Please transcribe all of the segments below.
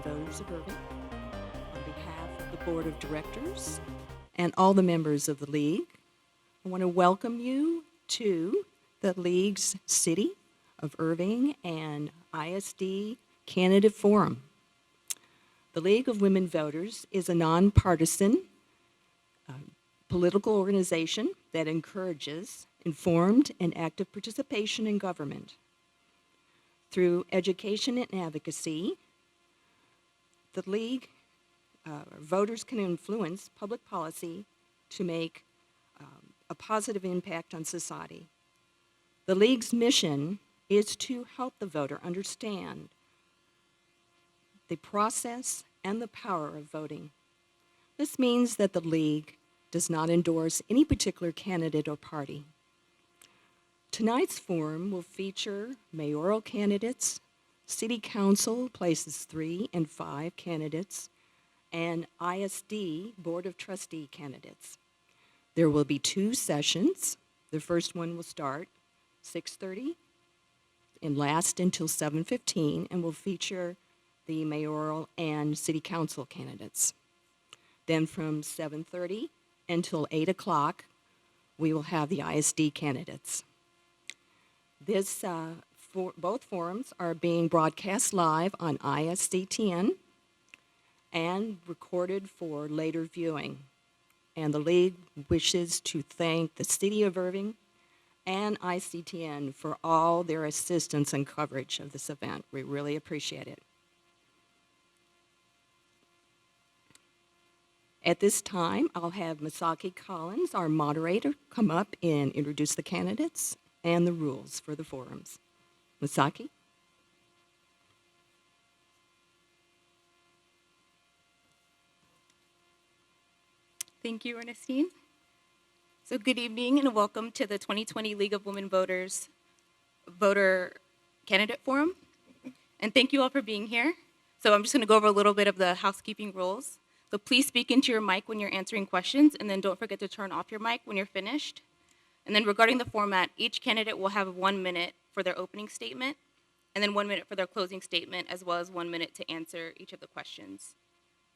voters of Irving, on behalf of the Board of Directors and all the members of the League, I want to welcome you to the League's City of Irving and ISD Candidate Forum. The League of Women Voters is a nonpartisan political organization that encourages informed and active participation in government. Through education and advocacy, the League voters can influence public policy to make a positive impact on society. The League's mission is to help the voter understand the process and the power of voting. This means that the League does not endorse any particular candidate or party. Tonight's forum will feature mayoral candidates, City Council places 3 and 5 candidates, and ISD Board of Trustee candidates. There will be 2 sessions. The first one will start 6:30 and last until 7:15 and will feature the mayoral and city council candidates. Then from 7:30 until 8 o'clock, we will have the ISD candidates. Both forums are being broadcast live on ISDTN and recorded for later viewing. And the League wishes to thank the City of Irving and ICTN for all their assistance and coverage of this event. We really appreciate it. At this time, I'll have Misaki Collins, our moderator, come up and introduce the candidates and the rules for the forums. Misaki? Thank you, Ernestine. So good evening and welcome to the 2020 League of Women Voters Voter Candidate Forum. And thank you all for being here. So I'm just going to go over a little bit of the housekeeping rules. So please speak into your mic when you're answering questions, and then don't forget to turn off your mic when you're finished. And then regarding the format, each candidate will have 1 minute for their opening statement, and then 1 minute for their closing statement, as well as 1 minute to answer each of the questions.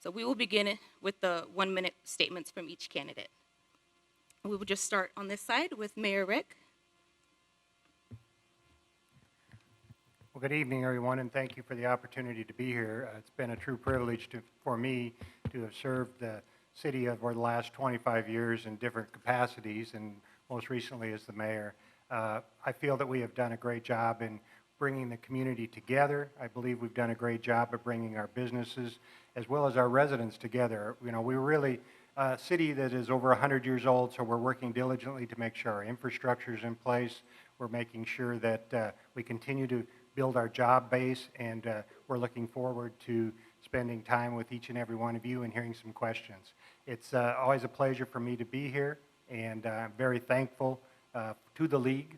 So we will begin with the 1 minute statements from each candidate. We will just start on this side with Mayor Rick. Well, good evening, everyone, and thank you for the opportunity to be here. It's been a true privilege for me to have served the city over the last 25 years in different capacities, and most recently as the mayor. I feel that we have done a great job in bringing the community together. I believe we've done a great job of bringing our businesses as well as our residents together. You know, we're really a city that is over 100 years old, so we're working diligently to make sure our infrastructure is in place. We're making sure that we continue to build our job base, and we're looking forward to spending time with each and every one of you and hearing some questions. It's always a pleasure for me to be here, and I'm very thankful to the League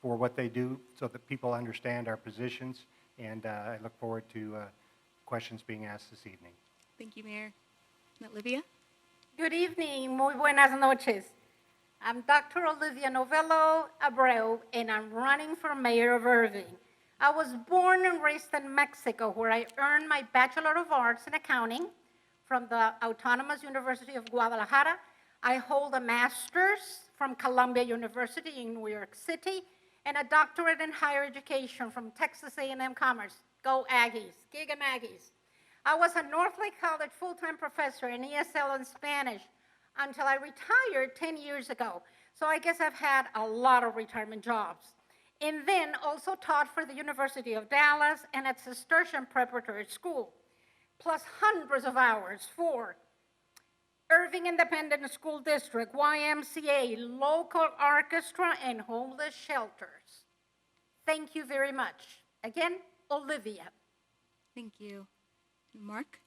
for what they do so that people understand our positions, and I look forward to questions being asked this evening. Thank you, Mayor. Olivia? Good evening, muy buenas noches. I'm Dr. Olivia Novello Abreu, and I'm running for mayor of Irving. I was born and raised in Mexico, where I earned my Bachelor of Arts in Accounting from the Autonomous University of Guadalajara. I hold a master's from Columbia University in New York City and a doctorate in higher education from Texas A&M Commerce. Go Aggies, Gig 'em Aggies. I was a Northlake College full-time professor in ESL and Spanish until I retired 10 years ago. So I guess I've had a lot of retirement jobs. And then also taught for the University of Dallas and at Cistercian Preparatory School, plus hundreds of hours for Irving Independent School District, YMCA, local orchestra, and homeless shelters. Thank you very much. Again, Olivia. Thank you. Mark?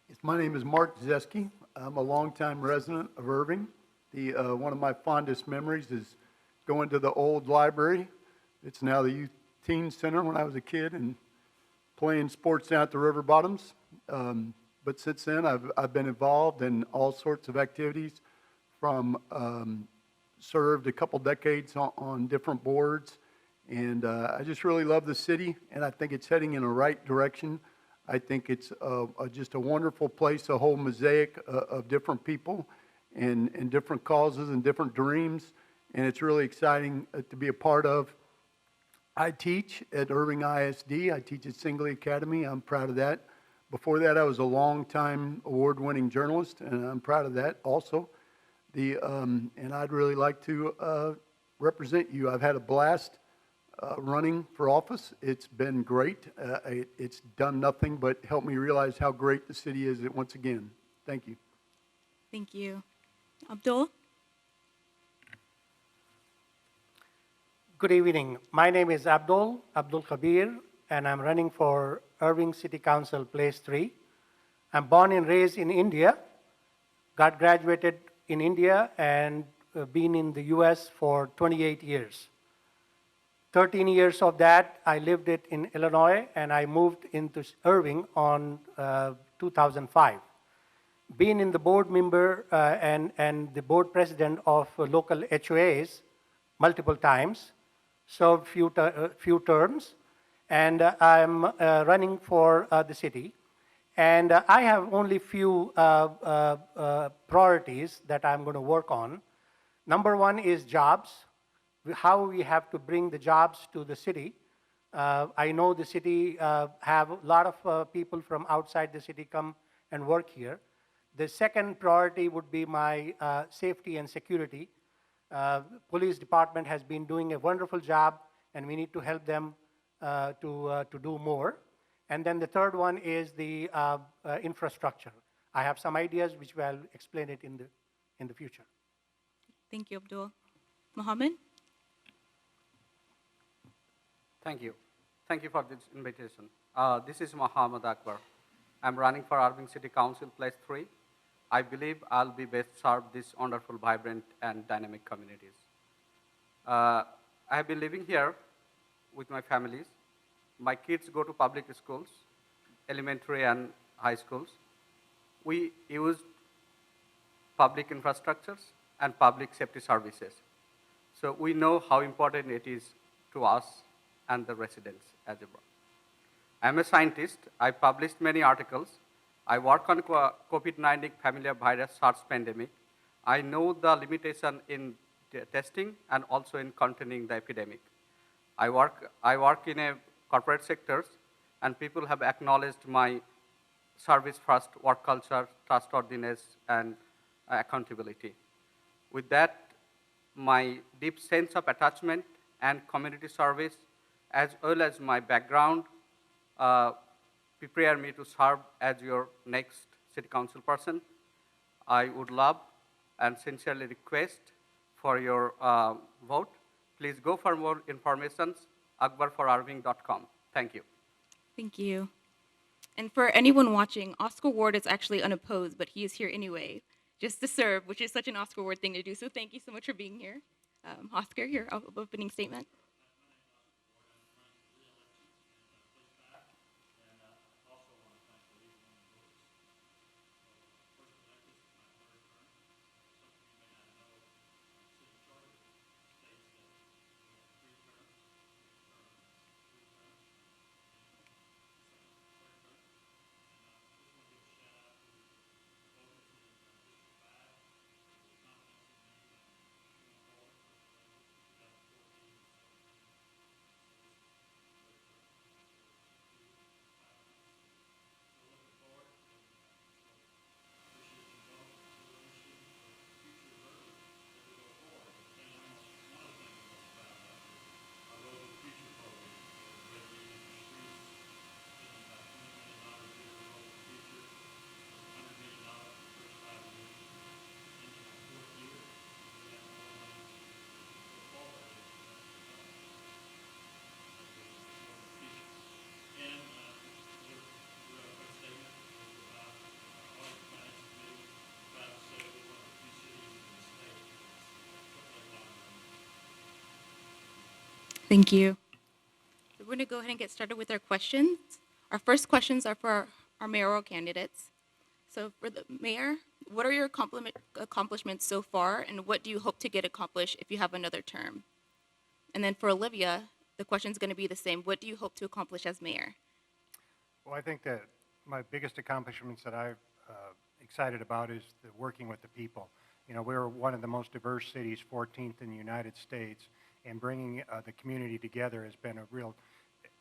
Yes, my name is Mark Zeske. I'm a longtime resident of Irving. One of my fondest memories is going to the old library. It's now the Youth Teen Center when I was a kid, and playing sports down at the river bottoms. But since then, I've been involved in all sorts of activities, from served a couple decades on different boards, And I just really love the city, and I think it's heading in the right direction. I think it's just a wonderful place, a whole mosaic of different people and different causes and different dreams, and it's really exciting to be a part of. I teach at Irving ISD. I teach at Singley Academy. I'm proud of that. Before that, I was a long-time award-winning journalist, and I'm proud of that also. And I'd really like to represent you. I've had a blast running for office. It's been great. It's done nothing but help me realize how great the city is once again. Thank you. Thank you. Abdul? Good evening. My name is Abdul Khabeer, and I'm running for Irving City Council, Place 3. I'm born and raised in India, got graduated in India, and been in the US for 28 years. 13 years of that, I lived it in Illinois, and I moved into Irving on 2005. Being in the board member and the board president of local HOAs multiple times, served few terms, and I'm running for the city. And I have only few priorities that I'm going to work on. Number one is jobs, how we have to bring the jobs to the city. I know the city have a lot of people from outside the city come and work here. The second priority would be my safety and security. Police department has been doing a wonderful job, and we need to help them to do more. And then the third one is the infrastructure. I have some ideas which I'll explain it in the future. Thank you, Abdul. Mohammed? Thank you. Thank you for this invitation. This is Mohammed Akbar. I'm running for Irving City Council, Place 3. I believe I'll be best served these wonderful, vibrant, and dynamic communities. I have been living here with my families. My kids go to public schools, elementary and high schools. We use public infrastructures and public safety services. So we know how important it is to us and the residents as well. I'm a scientist. I published many articles. I work on COVID-19 familiar virus SARS pandemic. I know the limitation in testing and also in containing the epidemic. I work in a corporate sectors, and people have acknowledged my service first, work culture, trustworthiness, and accountability. With that, my deep sense of attachment and community service, as well as my background, prepare me to serve as your next city council person. I would love and sincerely request for your vote. Please go for more information, akbarforarving.com. Thank you. Thank you. And for anyone watching, Oscar Ward is actually unopposed, but he is here anyway, just to serve, which is such an Oscar Ward thing to do. So thank you so much for being here. Oscar, your opening statement. Thank you. So we're going to go ahead and get started with our questions. Our first questions are for our mayoral candidates. So for the mayor, what are your accomplishments so far, and what do you hope to get accomplished if you have another term? And then for Olivia, the question is going to be the same. What do you hope to accomplish as mayor? Well, I think that my biggest accomplishments that I'm excited about is the working with the people. You know, we're one of the most diverse cities, 14th in the United States, and bringing the community together has been a real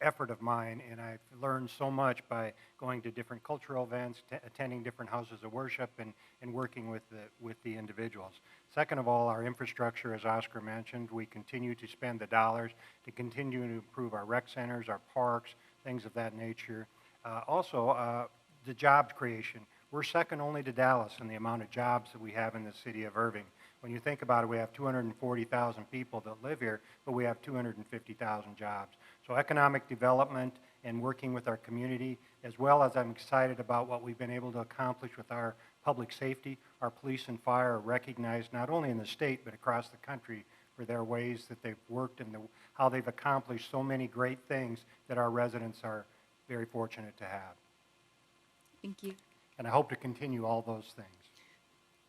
effort of mine, and I've learned so much by going to different cultural events, attending different houses of worship, and working with the individuals. Second of all, our infrastructure, as Oscar mentioned, we continue to spend the dollars to continue to improve our rec centers, our parks, things of that nature. Also, the job creation. We're second only to Dallas in the amount of jobs that we have in the city of Irving. When you think about it, we have 240,000 people that live here, but we have 250,000 jobs. So economic development and working with our community, as well as I'm excited about what we've been able to accomplish with our public safety. Our police and fire are recognized not only in the state, but across the country for their ways that they've worked and how they've accomplished so many great things that our residents are very fortunate to have. Thank you. And I hope to continue all those things.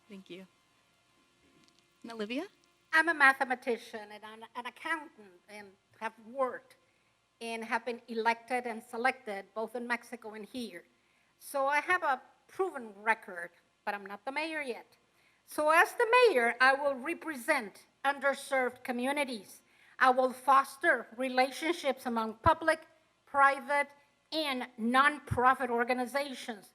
Thank you. And Olivia? I'm a mathematician and I'm an accountant and have worked and have been elected and selected both in Mexico and here. So I have a proven record, but I'm not the mayor yet. So as the mayor, I will represent underserved communities. I will foster relationships among public, private, and nonprofit organizations.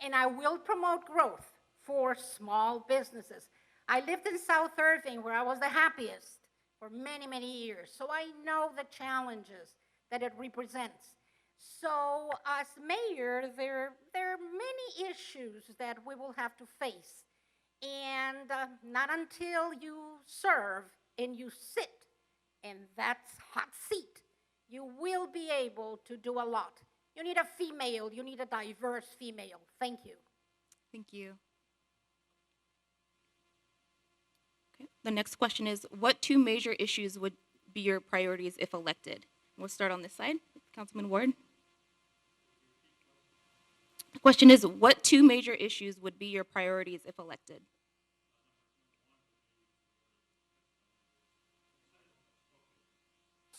And I will promote growth for small businesses. I lived in South Irving where I was the happiest for many, many years. So I know the challenges that it represents. So as mayor, there are many issues that we will have to face. And not until you serve and you sit in that hot seat, you will be able to do a lot. You need a female, you need a diverse female. Thank you. Thank you. Okay. The next question is, what two major issues would be your priorities if elected? We'll start on this side, Councilman Ward. The question is, what two major issues would be your priorities if elected?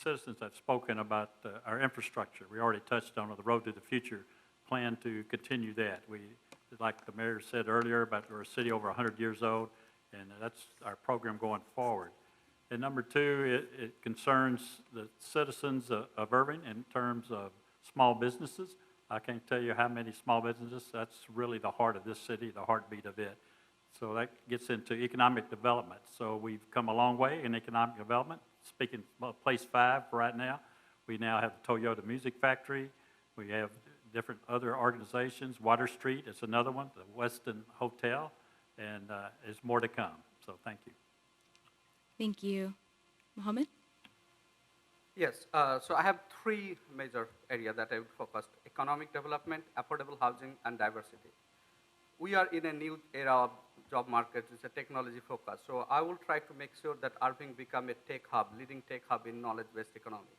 Citizens have spoken about our infrastructure. We already touched on the Road to the Future plan to continue that. We, like the mayor said earlier, about we're a city over 100 years old, and that's our program going forward. And number two, it concerns the citizens of Irving in terms of small businesses. I can't tell you how many small businesses. That's really the heart of this city, the heartbeat of it. So that gets into economic development. So we've come a long way in economic development. Speaking of place 5 right now, we now have the Toyota Music Factory. We have different other organizations. Water Street is another one, the Weston Hotel, and there's more to come. So thank you. Thank you. Mohammed? Yes, so I have three major areas that I would focus: economic development, affordable housing, and diversity. We are in a new era of job market. It's a technology focus. So I will try to make sure that Irving become a tech hub, leading tech hub in knowledge-based economy.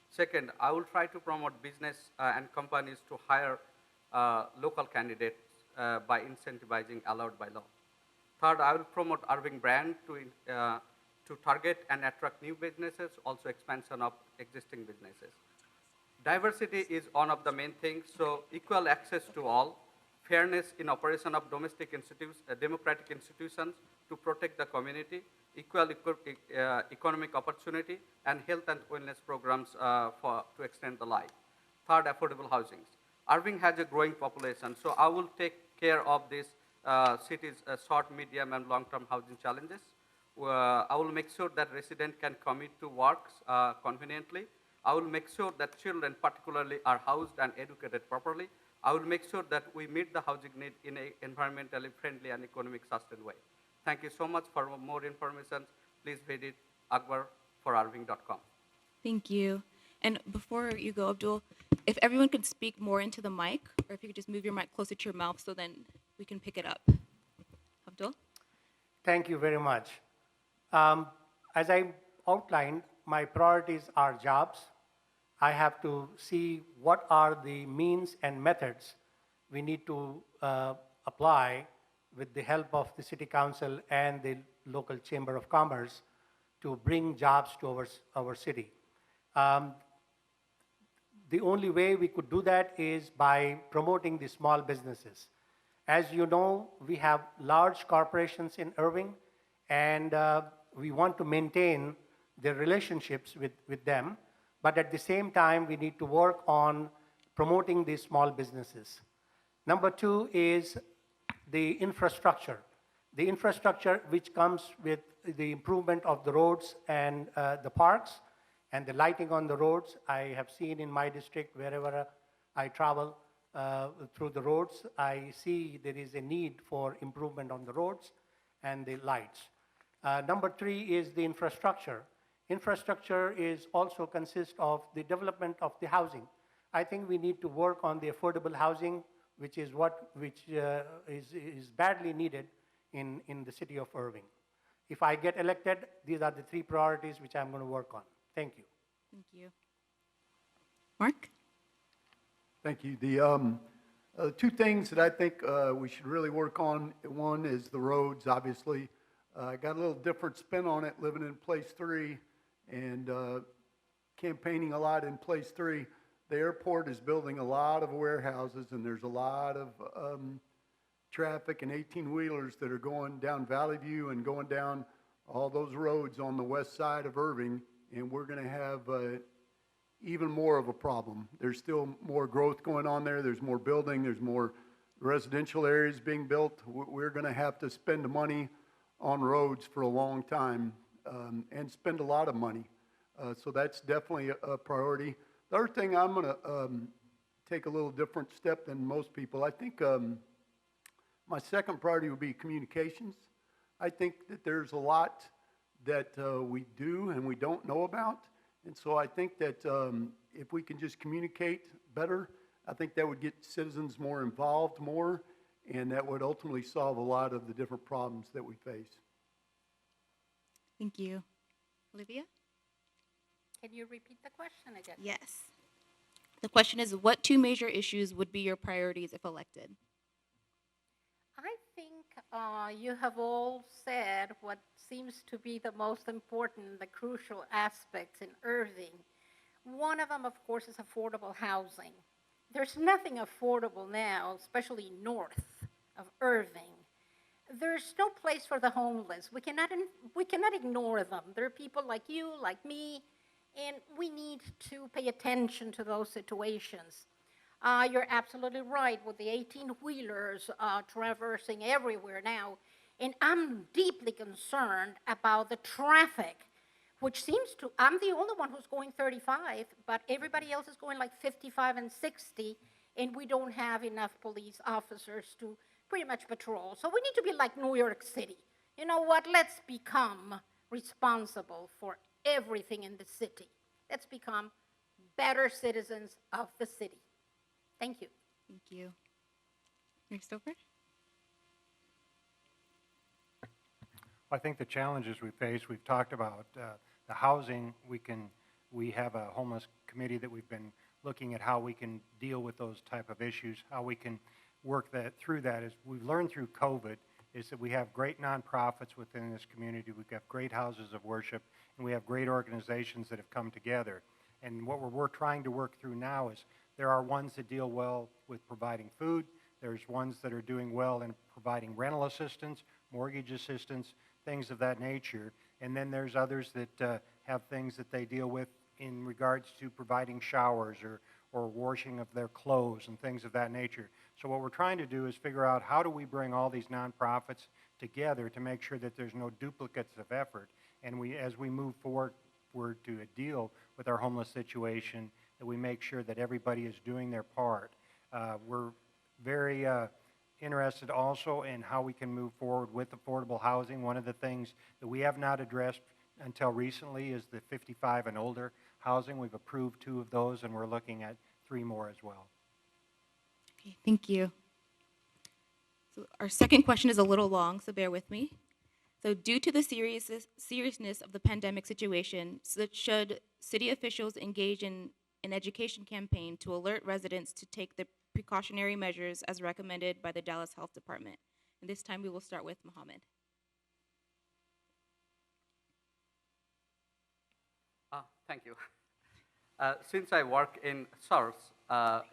Second, I will try to promote business and companies to hire local candidates by incentivizing allowed by law. Third, I will promote Irving brand to target and attract new businesses, also expansion of existing businesses. Diversity is one of the main things, so equal access to all, fairness in operation of democratic institutions to protect the community, equal economic opportunity, and health and wellness programs to extend the life. Third, affordable housing. Irving has a growing population, so I will take care of this city's short, medium, and long-term housing challenges. I will make sure that residents can commute to work conveniently. I will make sure that children particularly are housed and educated properly. I will make sure that we meet the housing need in an environmentally friendly and economic sustained way. Thank you so much. For more information, please visit akbarforarving.com. Thank you. And before you go, Abdul, if everyone could speak more into the mic, or if you could just move your mic closer to your mouth so then we can pick it up. Abdul? Thank you very much. As I outlined, my priorities are jobs. I have to see what are the means and methods we need to apply with the help of the City Council and the local Chamber of Commerce to bring jobs to our city. Um, the only way we could do that is by promoting the small businesses. As you know, we have large corporations in Irving, and we want to maintain the relationships with them, but at the same time, we need to work on promoting these small businesses. Number two is the infrastructure. The infrastructure which comes with the improvement of the roads and the parks and the lighting on the roads. I have seen in my district, wherever I travel through the roads, I see there is a need for improvement on the roads and the lights. Number three is the infrastructure. Infrastructure is also consists of the development of the housing. I think we need to work on the affordable housing, which is is badly needed in the city of Irving. If I get elected, these are the three priorities which I'm going to work on. Thank you. Thank you. Mark? Thank you. The two things that I think we should really work on, one is the roads, obviously. I got a little different spin on it living in Place 3 and campaigning a lot in Place 3. The airport is building a lot of warehouses, and there's a lot of traffic and 18-wheelers that are going down Valley View and going down all those roads on the west side of Irving, and we're going to have even more of a problem. There's still more growth going on there. There's more building. There's more residential areas being built. We're going to have to spend money on roads for a long time and spend a lot of money. So that's definitely a priority. The other thing, I'm going to take a little different step than most people. I think my second priority would be communications. I think that there's a lot that we do and we don't know about. And so I think that if we can just communicate better, I think that would get citizens more involved more, and that would ultimately solve a lot of the different problems that we face. Thank you. Olivia? Can you repeat the question again? Yes. The question is, what two major issues would be your priorities if elected? I think you have all said what seems to be the most important, the crucial aspects in Irving. One of them, of course, is affordable housing. There's nothing affordable now, especially north of Irving. There's no place for the homeless. We cannot ignore them. There are people like you, like me, and we need to pay attention to those situations. You're absolutely right with the 18-wheelers traversing everywhere now. And I'm deeply concerned about the traffic, which seems to, I'm the only one who's going 35, but everybody else is going like 55 and 60, and we don't have enough police officers to pretty much patrol. So we need to be like New York City. You know what? Let's become responsible for everything in the city. Let's become better citizens of the city. Thank you. Thank you. Next over. I think the challenges we face, we've talked about the housing. We have a homeless committee that we've been looking at how we can deal with those type of issues, how we can work through that. As we've learned through COVID is that we have great nonprofits within this community. We've got great houses of worship, and we have great organizations that have come together. And what we're trying to work through now is there are ones that deal well with providing food. There's ones that are doing well in providing rental assistance, mortgage assistance, things of that nature. And then there's others that have things that they deal with in regards to providing showers or washing of their clothes and things of that nature. So what we're trying to do is figure out how do we bring all these nonprofits together to make sure that there's no duplicates of effort. And as we move forward to a deal with our homeless situation, that we make sure that everybody is doing their part. We're very interested also in how we can move forward with affordable housing. One of the things that we have not addressed until recently is the 55 and older housing. We've approved 2 of those, and we're looking at 3 more as well. Okay, thank you. So our second question is a little long, so bear with me. So due to the seriousness of the pandemic situation, should city officials engage in an education campaign to alert residents to take the precautionary measures as recommended by the Dallas Health Department? And this time we will start with Mohammed. Thank you. Since I work in SARS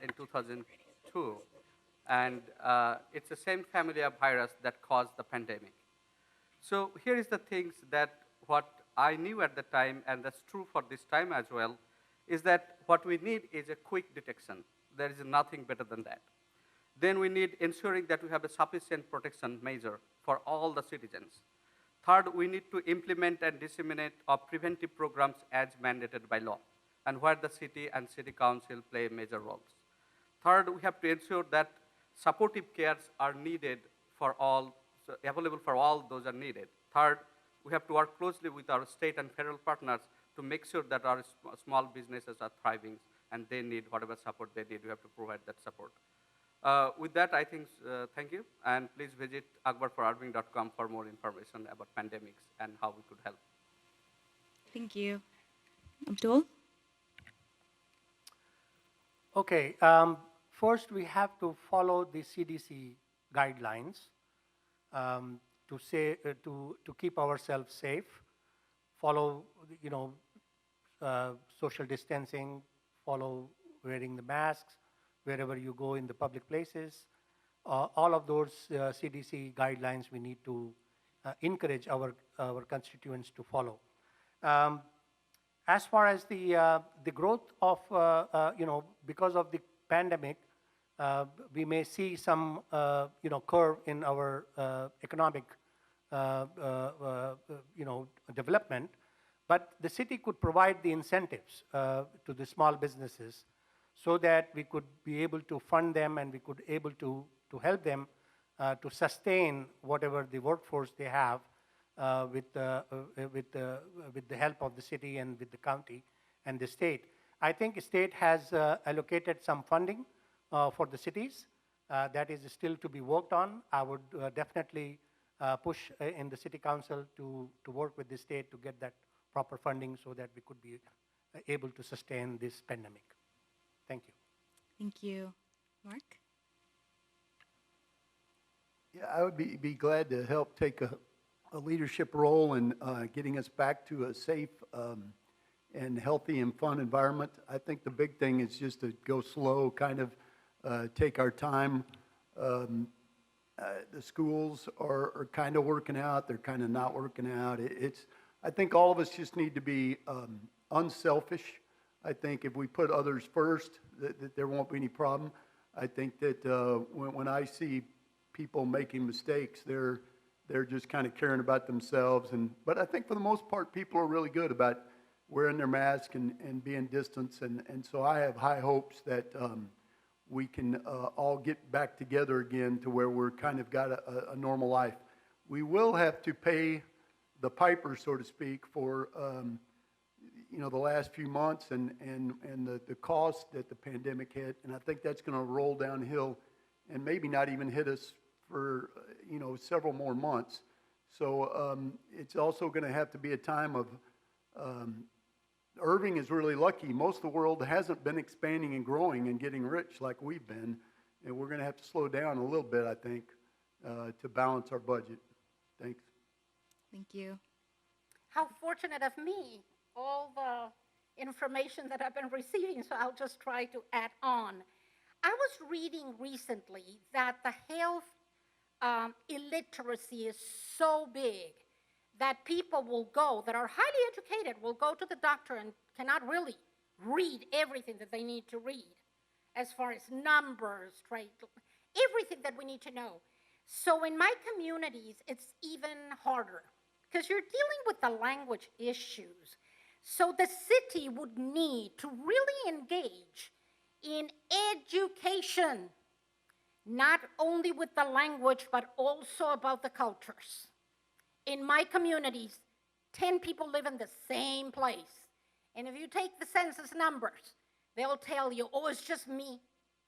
in 2002, and it's the same family of virus that caused the pandemic. So here is the things that what I knew at the time, and that's true for this time as well, is that what we need is a quick detection. There is nothing better than that. Then we need ensuring that we have a sufficient protection measure for all the citizens. Third, we need to implement and disseminate preventive programs as mandated by law, and where the city and city council play major roles. Third, we have to ensure that supportive cares are needed for all, so available for all those are needed. Third, we have to work closely with our state and federal partners to make sure that our small businesses are thriving and they need whatever support they need. We have to provide that support. With that, I think, thank you, and please visit akbarforarving.com for more information about pandemics and how we could help. Thank you. Abdul? Okay, first we have to follow the CDC guidelines to keep ourselves safe, follow, social distancing, follow wearing the masks wherever you go in the public places. All of those CDC guidelines we need to encourage our constituents to follow. As far as the growth of, because of the pandemic, we may see some, curve in our economic, development, but the city could provide the incentives to the small businesses so that we could be able to fund them and we could able to help them to sustain whatever the workforce they have with the help of the city and with the county and the state. I think the state has allocated some funding for the cities. That is still to be worked on. I would definitely push in the city council to work with the state to get that proper funding so that we could be able to sustain this pandemic. Thank you. Thank you. Mark? Yeah, I would be glad to help take a leadership role in getting us back to a safe and healthy and fun environment. I think the big thing is just to go slow, kind of take our time. The schools are kind of working out, they're kind of not working out. I think all of us just need to be unselfish. I think if we put others first, that there won't be any problem. I think that when I see people making mistakes, they're just kind of caring about themselves. But I think for the most part, people are really good about wearing their mask and being distanced. And so I have high hopes that we can all get back together again to where we're kind of got a normal life. We will have to pay the piper, so to speak, for the last few months and the cost that the pandemic hit. And I think that's going to roll downhill and maybe not even hit us for several more months. So it's also going to have to be a time of Irving is really lucky. Most of the world hasn't been expanding and growing and getting rich like we've been, and we're going to have to slow down a little bit, I think, to balance our budget. Thanks. Thank you. How fortunate of me, all the information that I've been receiving, so I'll just try to add on. I was reading recently that the health illiteracy is so big that people that are highly educated, will go to the doctor and cannot really read everything that they need to read, as far as numbers, everything that we need to know. So in my communities, it's even harder, because you're dealing with the language issues. So the city would need to really engage in education, not only with the language, but also about the cultures. In my communities, 10 people live in the same place. And if you take the census numbers, they'll tell you, oh, it's just me.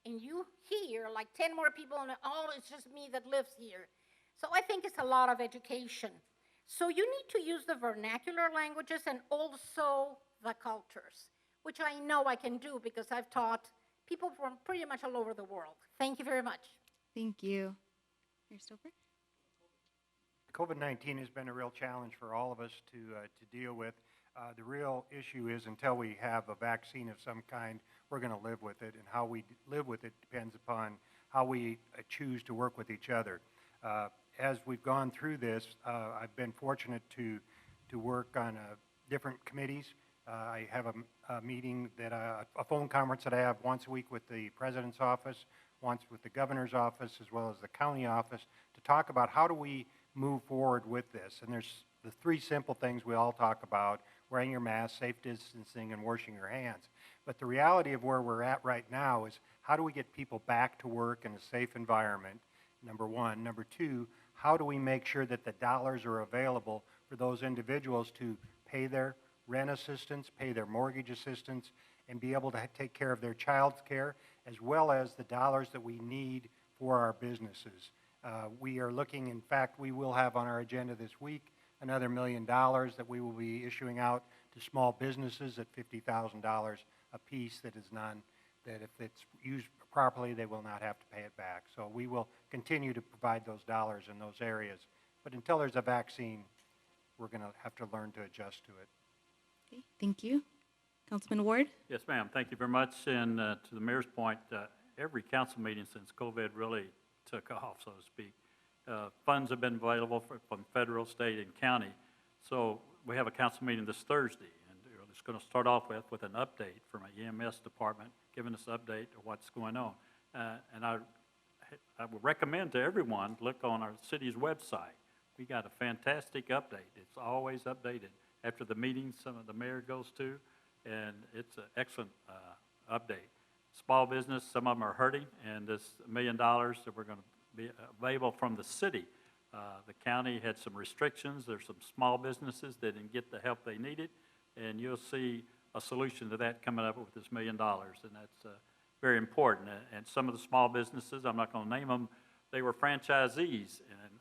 And you hear like 10 more people, and oh, it's just me that lives here. So I think it's a lot of education. So you need to use the vernacular languages and also the cultures, which I know I can do because I've taught people from pretty much all over the world. Thank you very much. Thank you. Mayor Stover? COVID-19 has been a real challenge for all of us to deal with. The real issue is until we have a vaccine of some kind, we're going to live with it, and how we live with it depends upon how we choose to work with each other. As we've gone through this, I've been fortunate to work on different committees. I have a meeting a phone conference that I have once a week with the president's office, once with the governor's office, as well as the county office, to talk about how do we move forward with this. And there's the three simple things we all talk about: wearing your mask, safe distancing, and washing your hands. But the reality of where we're at right now is, how do we get people back to work in a safe environment, number one. Number two, how do we make sure that the dollars are available for those individuals to pay their rent assistance, pay their mortgage assistance, and be able to take care of their child's care, as well as the dollars that we need for our businesses. We are looking, in fact, we will have on our agenda this week another $1 million that we will be issuing out to small businesses at $50,000 a piece, that if it's used properly, they will not have to pay it back. So we will continue to provide those dollars in those areas. But until there's a vaccine, we're going to have to learn to adjust to it. Okay, thank you. Councilman Ward? Yes, ma'am. Thank you very much. And to the mayor's point, every council meeting since COVID really took off, so to speak, funds have been available from federal, state, and county. So we have a council meeting this Thursday, and it's going to start off with an update from an EMS department, giving us an update of what's going on. And I would recommend to everyone, look on our city's website. We got a fantastic update. It's always updated after the meetings some of the mayor goes to, and it's an excellent update. Small business, some of them are hurting, and this $1 million that we're going to be available from the city. The county had some restrictions. There's some small businesses that didn't get the help they needed, and you'll see a solution to that coming up with this $1 million, and that's very important. And some of the small businesses, I'm not going to name them, they were franchisees, and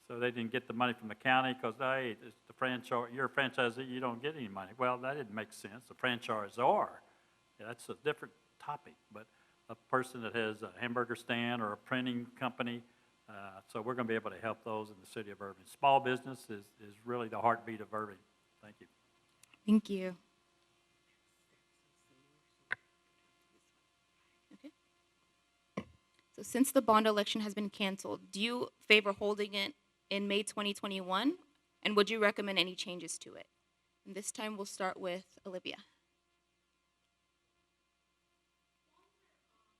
so they didn't get the money from the county because, hey, it's the franchise, you're a franchisee, you don't get any money. Well, that didn't make sense. The franchisor, that's a different topic, but a person that has a hamburger stand or a printing company, so we're going to be able to help those in the city of Irving. Small business is really the heartbeat of Irving. Thank you. Thank you. Okay. So since the bond election has been canceled, do you favor holding it in May 2021? And would you recommend any changes to it? And this time we'll start with Olivia.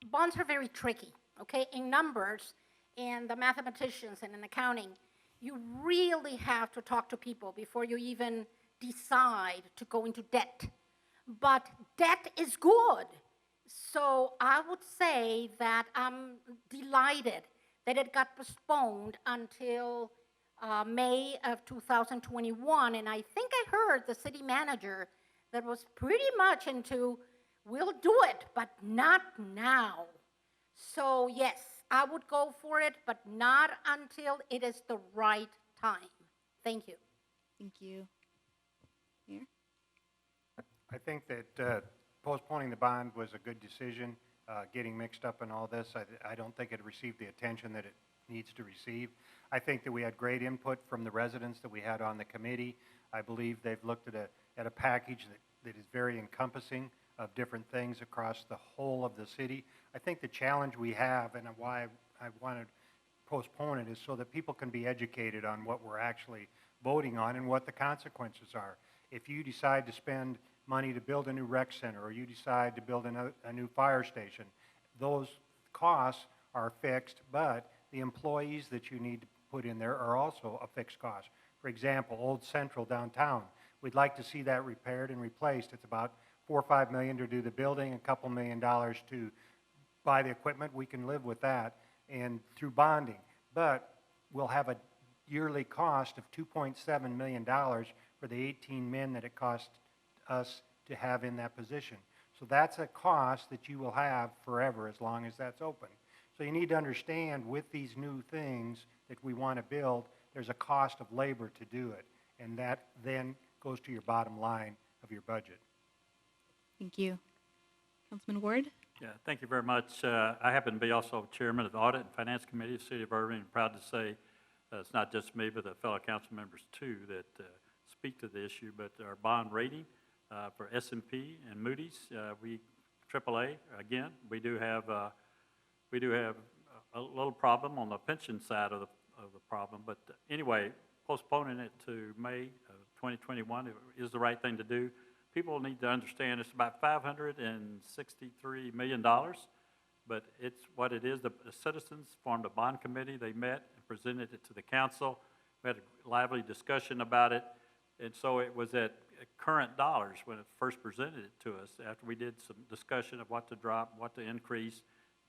Bonds are very tricky, okay? In numbers, and the mathematicians and in accounting, you really have to talk to people before you even decide to go into debt. But debt is good. So I would say that I'm delighted that it got postponed until May of 2021. And I think I heard the city manager that was pretty much into, we'll do it, but not now. So yes, I would go for it, but not until it is the right time. Thank you. Thank you. Mayor? I think that postponing the bond was a good decision. Getting mixed up in all this, I don't think it received the attention that it needs to receive. I think that we had great input from the residents that we had on the committee. I believe they've looked at a package that is very encompassing of different things across the whole of the city. I think the challenge we have, and why I wanted to postpone it, is so that people can be educated on what we're actually voting on and what the consequences are. If you decide to spend money to build a new rec center, or you decide to build a new fire station, those costs are fixed, but the employees that you need to put in there are also a fixed cost. For example, Old Central downtown, we'd like to see that repaired and replaced. It's about $4 or $5 million to do the building, a couple $1 million to buy the equipment. We can live with that, and through bonding. But we'll have a yearly cost of $2.7 million for the 18 men that it cost us to have in that position. So that's a cost that you will have forever as long as that's open. So you need to understand, with these new things that we want to build, there's a cost of labor to do it, and that then goes to your bottom line of your budget. Thank you. Councilman Ward? Yeah, thank you very much. I happen to be also chairman of the Audit and Finance Committee of the City of Irving. I'm proud to say it's not just me, but the fellow council members too, that speak to the issue, but our bond rating for S&P and Moody's, we AAA, again, we do have a little problem on the pension side of the problem, but anyway, postponing it to May of 2021 is the right thing to do. People need to understand it's about $563 million, but it's what it is. The citizens formed a bond committee. They met and presented it to the council. We had a lively discussion about it, and so it was at current dollars when it first presented it to us. After we did some discussion of what to drop, what to increase,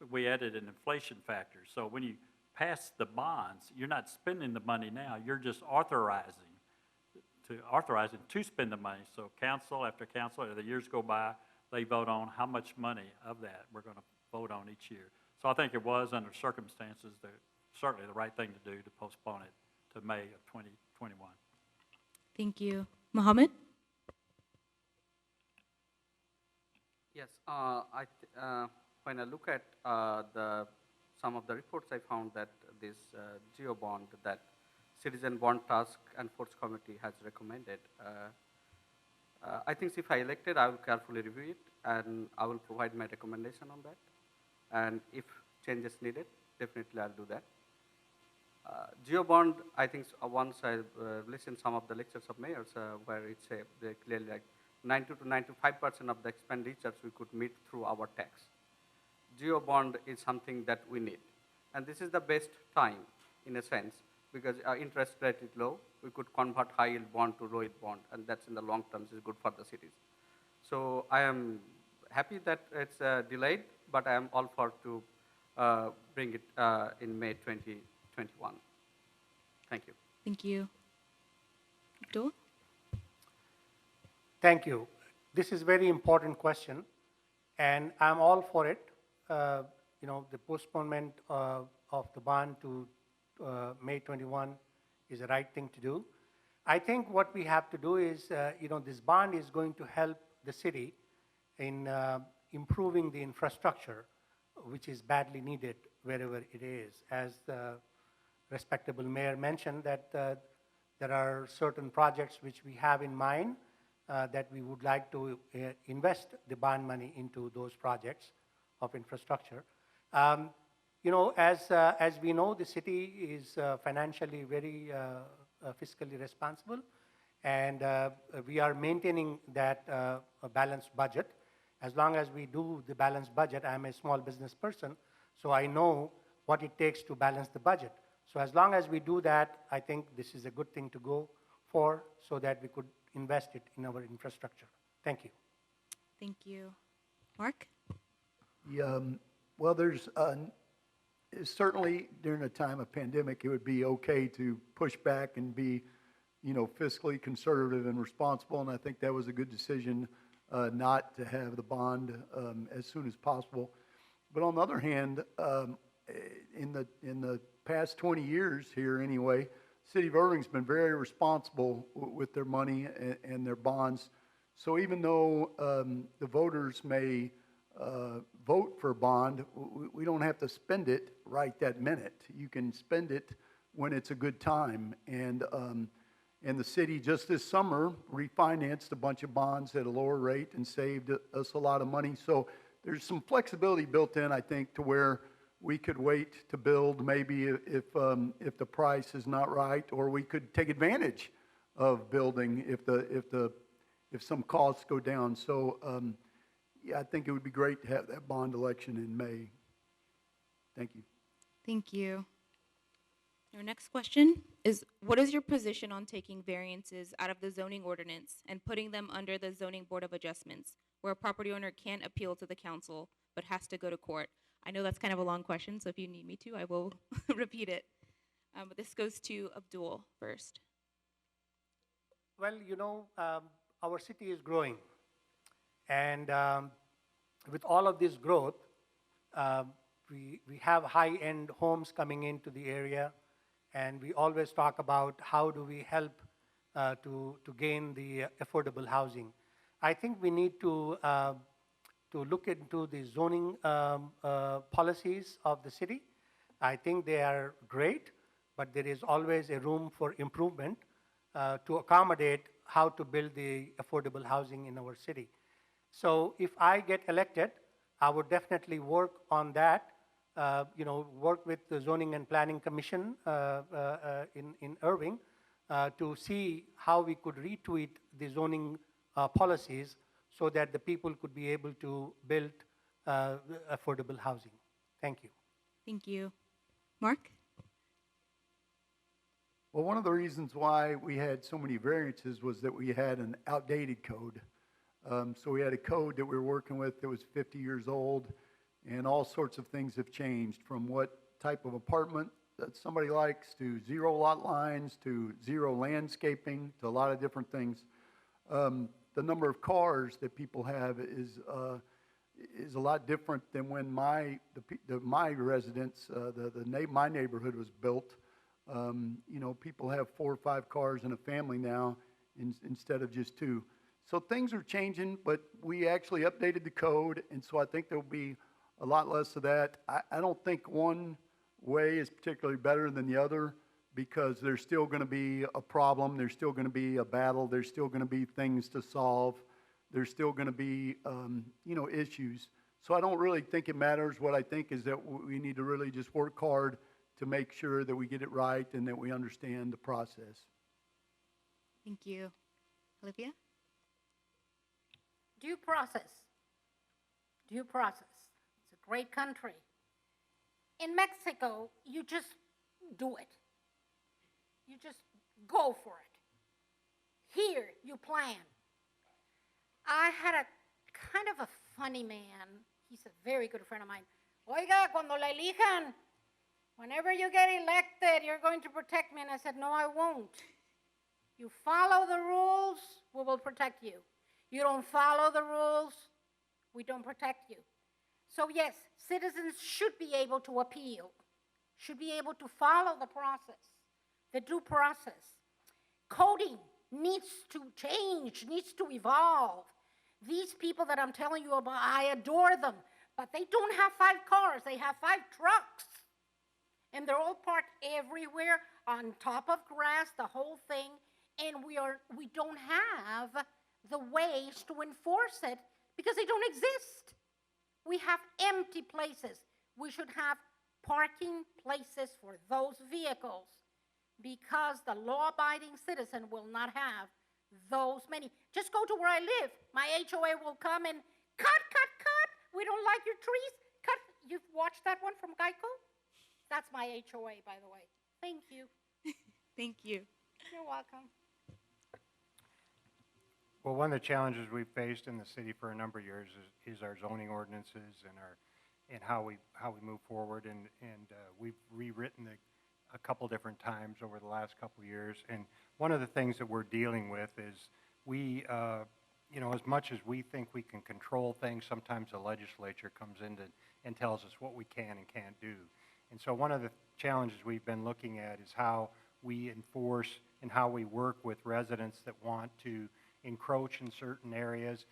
we added an inflation factor. So when you pass the bonds, you're not spending the money now. You're just authorizing to spend the money. So council after council, as the years go by, they vote on how much money of that we're going to vote on each year. So I think it was, under circumstances, certainly the right thing to do to postpone it to May of 2021. Thank you. Mohammed? Yes, when I look at some of the reports, I found that this geo bond that Citizen Bond Task and Force Committee has recommended, I think if I elected, I will carefully review it and I will provide my recommendation on that. And if changes needed, definitely I'll do that. Geo bond, I think once I listened some of the lectures of mayors where it's they clearly like 90 to 95% of the expenditures we could meet through our tax. Geo bond is something that we need. And this is the best time, in a sense, because our interest rate is low. We could convert high yield bond to low yield bond, and that's in the long term is good for the cities. So I am happy that it's delayed, but I am all for to bring it in May 2021. Thank you. Thank you. Abdul? Thank you. This is a very important question, and I'm all for it. The postponement of the bond to May 21 is the right thing to do. I think what we have to do is, this bond is going to help the city in improving the infrastructure, which is badly needed wherever it is. As the respectable mayor mentioned, that there are certain projects which we have in mind that we would like to invest the bond money into those projects of infrastructure. As we know, the city is financially very fiscally responsible, and we are maintaining that a balanced budget. As long as we do the balanced budget, I'm a small business person, so I know what it takes to balance the budget. So as long as we do that, I think this is a good thing to go for so that we could invest it in our infrastructure. Thank you. Thank you. Mark? Well, there's certainly during a time of pandemic, it would be okay to push back and be, fiscally conservative and responsible. And I think that was a good decision not to have the bond as soon as possible. But on the other hand, in the past 20 years here anyway, City of Irving's been very responsible with their money and their bonds. So even though the voters may vote for a bond, we don't have to spend it right that minute. You can spend it when it's a good time. And the city just this summer refinanced a bunch of bonds at a lower rate and saved us a lot of money. So there's some flexibility built in, I think, to where we could wait to build maybe if the price is not right, or we could take advantage of building if some costs go down. So I think it would be great to have that bond election in May. Thank you. Thank you. Our next question is, what is your position on taking variances out of the zoning ordinance and putting them under the Zoning Board of Adjustments, where a property owner can't appeal to the council but has to go to court? I know that's kind of a long question, so if you need me to, I will repeat it. But this goes to Abdul first. Well, our city is growing. And with all of this growth, we have high-end homes coming into the area. And we always talk about how do we help to gain the affordable housing. I think we need to look into the zoning policies of the city. I think they are great, but there is always a room for improvement to accommodate how to build the affordable housing in our city. So if I get elected, I would definitely work on that, work with the Zoning and Planning Commission in Irving to see how we could retweak the zoning policies so that the people could be able to build affordable housing. Thank you. Thank you. Mark? Well, one of the reasons why we had so many variances was that we had an outdated code. So we had a code that we were working with that was 50 years old, and all sorts of things have changed, from what type of apartment that somebody likes to zero lot lines to zero landscaping to a lot of different things. The number of cars that people have is a lot different than when my residence, my neighborhood was built. People have 4 or 5 cars in a family now instead of just 2. So things are changing, but we actually updated the code, and so I think there'll be a lot less of that. I don't think one way is particularly better than the other, because there's still going to be a problem, there's still going to be a battle, there's still going to be things to solve, there's still going to be issues. So I don't really think it matters. What I think is that we need to really just work hard to make sure that we get it right and that we understand the process. Thank you. Olivia? Due process. Due process. It's a great country. In Mexico, you just do it. You just go for it. Here, you plan. I had a kind of a funny man. He's a very good friend of mine. Oiga, cuando la elijan, whenever you get elected, you're going to protect me. And I said, no, I won't. You follow the rules, we will protect you. You don't follow the rules, we don't protect you. So yes, citizens should be able to appeal, should be able to follow the process, the due process. Coding needs to change, needs to evolve. These people that I'm telling you about, I adore them, but they don't have 5 cars, they have 5 trucks. And they're all parked everywhere, on top of grass, the whole thing, and we don't have the ways to enforce it because they don't exist. We have empty places. We should have parking places for those vehicles, because the law-abiding citizen will not have those many. Just go to where I live. My HOA will come and cut. We don't like your trees. Cut. You've watched that one from Geico? That's my HOA, by the way. Thank you. Thank you. You're welcome. Well, one of the challenges we've faced in the city for a number of years is our zoning ordinances and how we move forward, and we've rewritten a couple different times over the last couple of years. And one of the things that we're dealing with is we, as much as we think we can control things, sometimes the legislature comes in and tells us what we can and can't do. And so one of the challenges we've been looking at is how we enforce and how we work with residents that want to encroach in certain areas,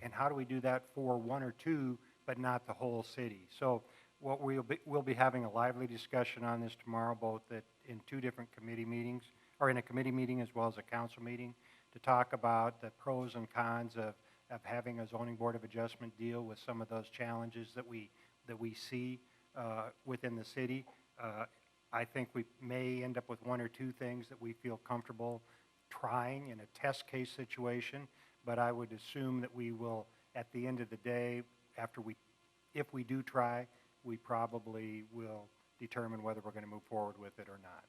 and how do we do that for 1 or 2, but not the whole city. So what we'll be having a lively discussion on this tomorrow, both in 2 different committee meetings, or in a committee meeting as well as a council meeting, to talk about the pros and cons of having a zoning board of adjustment deal with some of those challenges that we see within the city. I think we may end up with 1 or 2 things that we feel comfortable trying in a test case situation, but I would assume that we will, at the end of the day, if we do try, we probably will determine whether we're going to move forward with it or not.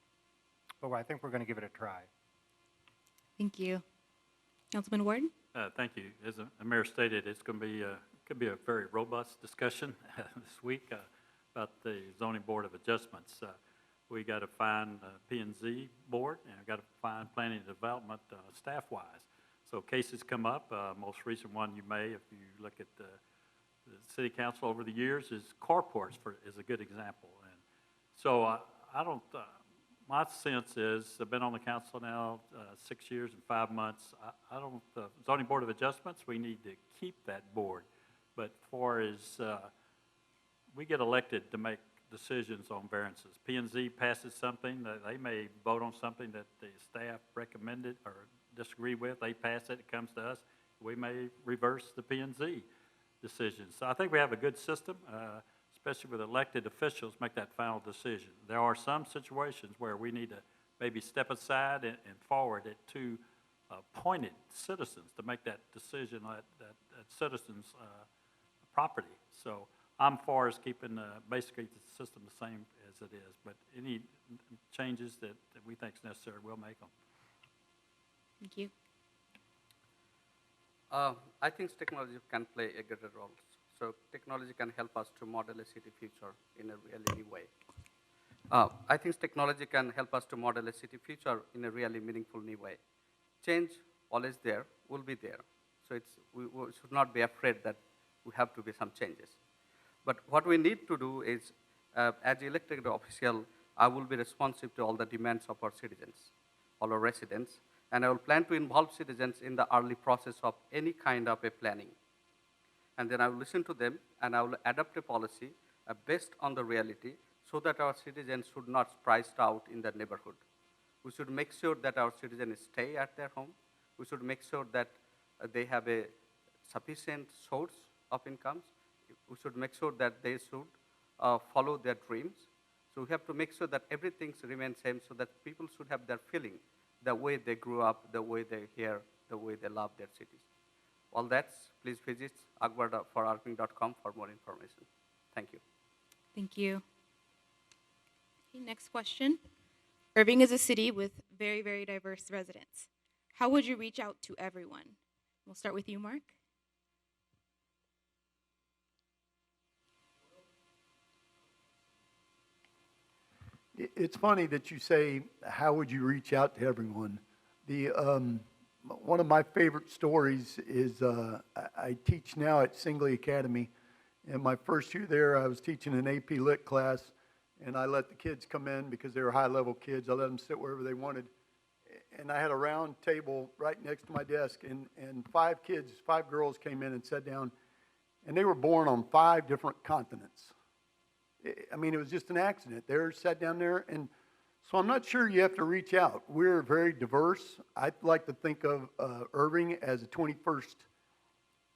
But I think we're going to give it a try. Thank you. Councilman Ward? Thank you. As the mayor stated, it's going to be could be a very robust discussion this week about the zoning board of adjustments. We got to find P&Z board, and we got to find planning and development staff-wise. So cases come up. Most recent one you may, if you look at the city council over the years, is carports is a good example. And so I don't. My sense is, I've been on the council now 6 years and 5 months. I don't. Zoning board of adjustments, we need to keep that board, but far as we get elected to make decisions on variances. P&Z passes something, that they may vote on something that the staff recommended or disagree with, they pass it, it comes to us. We may reverse the P and Z decision. So I think we have a good system, especially with elected officials, make that final decision. There are some situations where we need to maybe step aside and forward it to appointed citizens to make that decision that citizens' property. So I'm for us keeping basically the system the same as it is, but any changes that we think is necessary, we'll make them. Thank you. I think technology can play a greater role. So technology can help us to model a city future in a really new way. I think technology can help us to model a city future in a really meaningful new way. Change, always there, will be there. So we should not be afraid that we have to be some changes. But what we need to do is, as elected official, I will be responsive to all the demands of our citizens, all our residents, and I will plan to involve citizens in the early process of any kind of a planning. And then I will listen to them, and I will adapt a policy based on the reality so that our citizens should not be priced out in the neighborhood. We should make sure that our citizens stay at their home. We should make sure that they have a sufficient source of incomes. We should make sure that they should follow their dreams. So we have to make sure that everything remains same so that people should have their feeling, the way they grew up, the way they hear, the way they love their cities. All that, please visit akbar.irving.com for more information. Thank you. Thank you. Okay, next question. Irving is a city with very, very diverse residents. How would you reach out to everyone? We'll start with you, Mark. It's funny that you say, how would you reach out to everyone? One of my favorite stories is I teach now at Singley Academy. And my first year there, I was teaching an AP Lit class, and I let the kids come in because they were high-level kids. I let them sit wherever they wanted. And I had a round table right next to my desk, and 5 girls came in and sat down, and they were born on 5 different continents. I mean, it was just an accident. They sat down there, and so I'm not sure you have to reach out. We're very diverse. I like to think of Irving as a 21st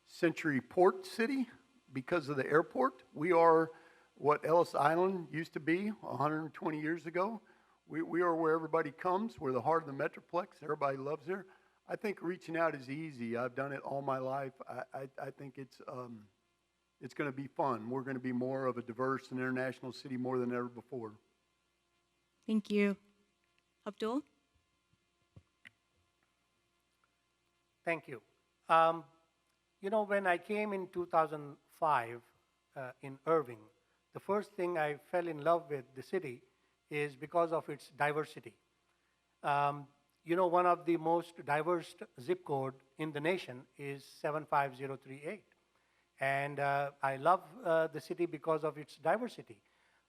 century port city because of the airport. We are what Ellis Island used to be 120 years ago. We are where everybody comes. We're the heart of the Metroplex. Everybody loves there. I think reaching out is easy. I've done it all my life. I think it's going to be fun. We're going to be more of a diverse and international city more than ever before. Thank you. Abdul? Thank you. When I came in 2005 in Irving, the first thing I fell in love with the city is because of its diversity. One of the most diverse zip code in the nation is 75038. And I love the city because of its diversity.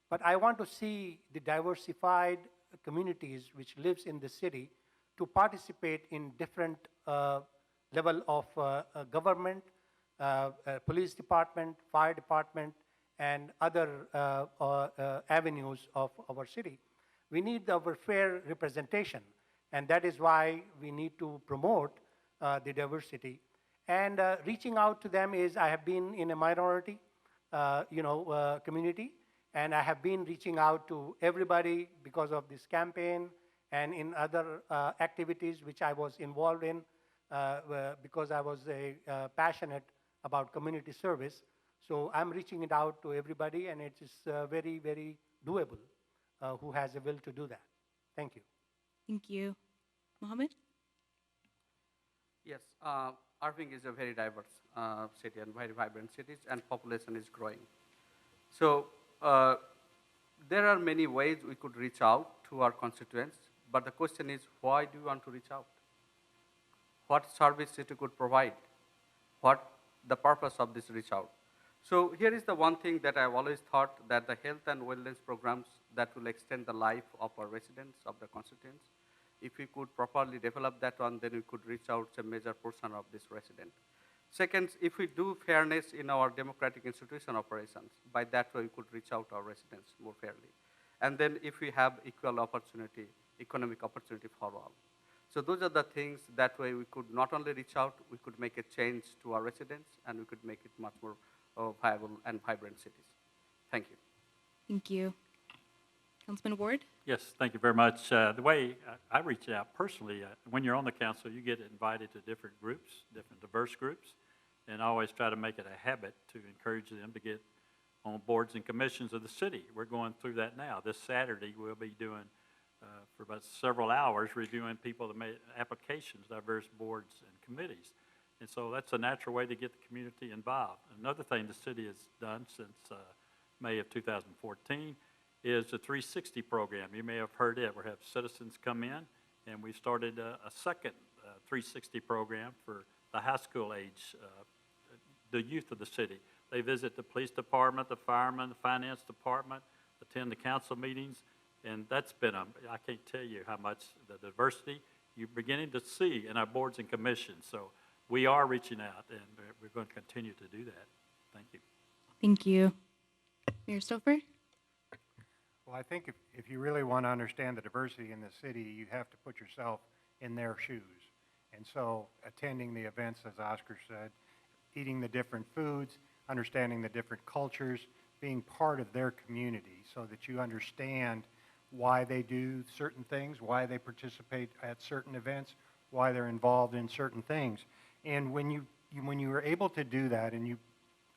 But I want to see the diversified communities which lives in the city to participate in different level of government, police department, fire department, and other avenues of our city. We need our fair representation, and that is why we need to promote the diversity. And reaching out to them is, I have been in a minority, community, and I have been reaching out to everybody because of this campaign and in other activities which I was involved in because I was passionate about community service. So I'm reaching it out to everybody, and it is very, very doable who has a will to do that. Thank you. Thank you. Mohammed? Yes, Irving is a very diverse city and very vibrant city, and population is growing. So there are many ways we could reach out to our constituents, but the question is, why do you want to reach out? What service city could provide? What the purpose of this reach out? So here is the one thing that I've always thought, that the health and wellness programs that will extend the life of our residents, of the constituents, if we could properly develop that one, then we could reach out to a major portion of this resident. Second, if we do fairness in our democratic institution operations, by that way we could reach out to our residents more fairly. And then if we have equal opportunity, economic opportunity for all. So those are the things, that way we could not only reach out, we could make a change to our residents, and we could make it much more viable and vibrant cities. Thank you. Thank you. Councilman Ward? Yes, thank you very much. The way I reach out personally, when you're on the council, you get invited to different groups, different diverse groups, and I always try to make it a habit to encourage them to get on boards and commissions of the city. We're going through that now. This Saturday, we'll be doing, for about several hours, reviewing people that made applications, diverse boards and committees. And so that's a natural way to get the community involved. Another thing the city has done since May of 2014 is the 360 program. You may have heard it. We have citizens come in, and we started a second 360 program for the high school age, the youth of the city. They visit the police department, the firemen, the finance department, attend the council meetings, and that's been, I can't tell you how much the diversity you're beginning to see in our boards and commissions. So we are reaching out, and we're going to continue to do that. Thank you. Thank you. Mayor Stouffer? Well, I think if you really want to understand the diversity in the city, you have to put yourself in their shoes. And so attending the events, as Oscar said, eating the different foods, understanding the different cultures, being part of their community so that you understand why they do certain things, why they participate at certain events, why they're involved in certain things. And when you are able to do that and you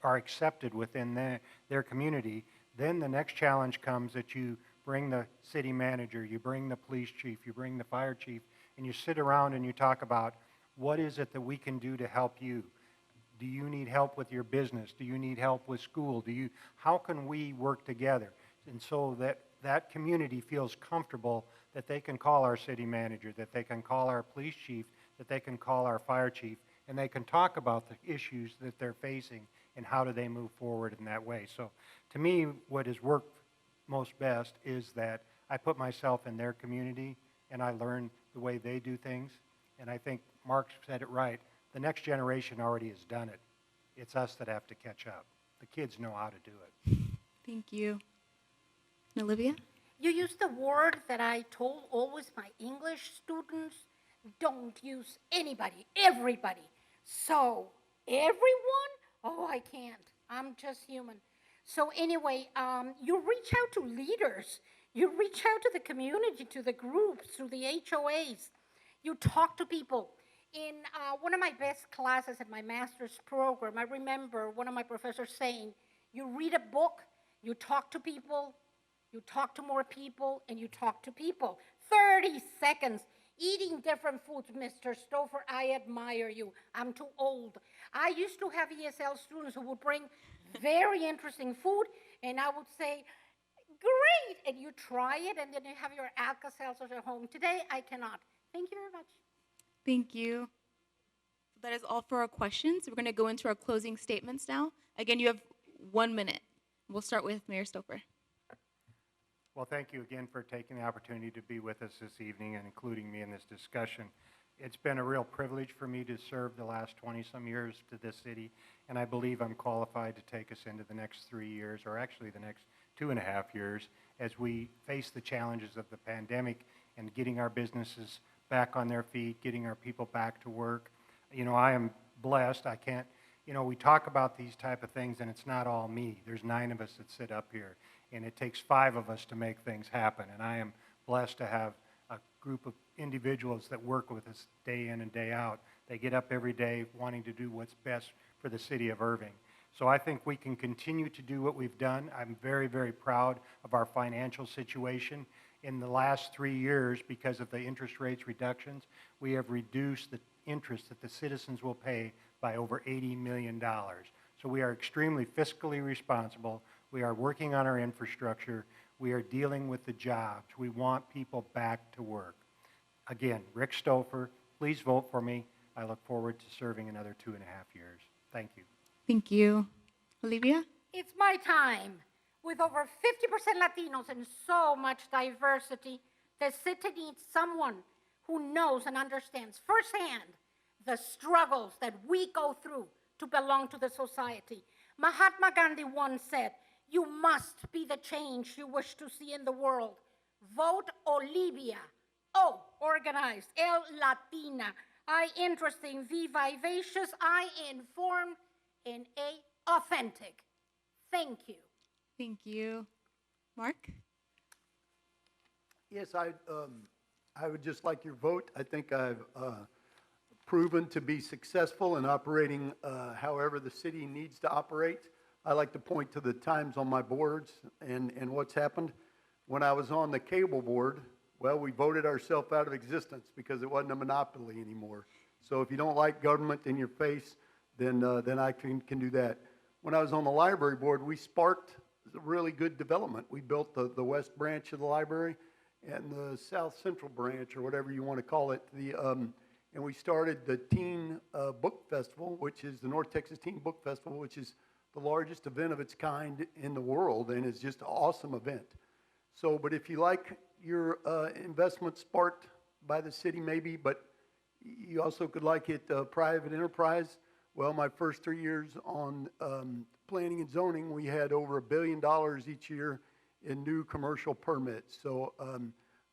are accepted within their community, then the next challenge comes that you bring the city manager, you bring the police chief, you bring the fire chief, and you sit around and you talk about what is it that we can do to help you? Do you need help with your business? Do you need help with school? How can we work together? And so that community feels comfortable that they can call our city manager, that they can call our police chief, that they can call our fire chief, and they can talk about the issues that they're facing and how do they move forward in that way. So to me, what has worked most best is that I put myself in their community and I learn the way they do things. And I think Mark said it right. The next generation already has done it. It's us that have to catch up. The kids know how to do it. Thank you. And Olivia? You used the word that I told always my English students, don't use anybody, everybody. So, everyone? Oh, I can't. I'm just human. So anyway, you reach out to leaders. You reach out to the community, to the groups, to the HOAs. You talk to people. In one of my best classes at my master's program, I remember one of my professors saying, you read a book, you talk to people, you talk to more people, and you talk to people. 30 seconds, eating different foods. Mr. Stouffer, I admire you. I'm too old. I used to have ESL students who would bring very interesting food, and I would say, great, and you try it, and then you have your Alka-Seltzers at home. Today, I cannot. Thank you very much. Thank you. That is all for our questions. We're going to go into our closing statements now. Again, you have 1 minute. We'll start with Mayor Stouffer. Well, thank you again for taking the opportunity to be with us this evening and including me in this discussion. It's been a real privilege for me to serve the last 20-some years to this city, and I believe I'm qualified to take us into the next 3 years, or actually the next 2.5 years, as we face the challenges of the pandemic and getting our businesses back on their feet, getting our people back to work. You know, I am blessed. I can't, you know, we talk about these type of things, and it's not all me. There's 9 of us that sit up here, and it takes 5 of us to make things happen, and I am blessed to have a group of individuals that work with us day in and day out. They get up every day wanting to do what's best for the city of Irving. So I think we can continue to do what we've done. I'm very, very proud of our financial situation. In the last 3 years, because of the interest rates reductions, we have reduced the interest that the citizens will pay by over $80 million. So we are extremely fiscally responsible. We are working on our infrastructure. We are dealing with the jobs. We want people back to work. Again, Rick Stouffer, please vote for me. I look forward to serving another 2.5 years. Thank you. Thank you. Olivia? It's my time. With over 50% Latinos and so much diversity, the city needs someone who knows and understands firsthand the struggles that we go through to belong to the society. Mahatma Gandhi once said, you must be the change you wish to see in the world. Vote Olivia. O, organized. L, Latina. I, interesting. V, vivacious. I, informed. And A, authentic. Thank you. Thank you. Mark? Yes, I would just like your vote. I think I've proven to be successful in operating however the city needs to operate. I like to point to the times on my boards and what's happened. When I was on the cable board, well, we voted ourselves out of existence because it wasn't a monopoly anymore. So if you don't like government in your face, then I can do that. When I was on the library board, we sparked really good development. We built the west branch of the library and the south central branch, or whatever you want to call it. And we started the Teen Book Festival, which is the North Texas Teen Book Festival, which is the largest event of its kind in the world, and is just an awesome event. So, but if you like your investment sparked by the city, maybe, but you also could like it private enterprise. Well, my first 3 years on planning and zoning, we had over $1 billion each year in new commercial permits. So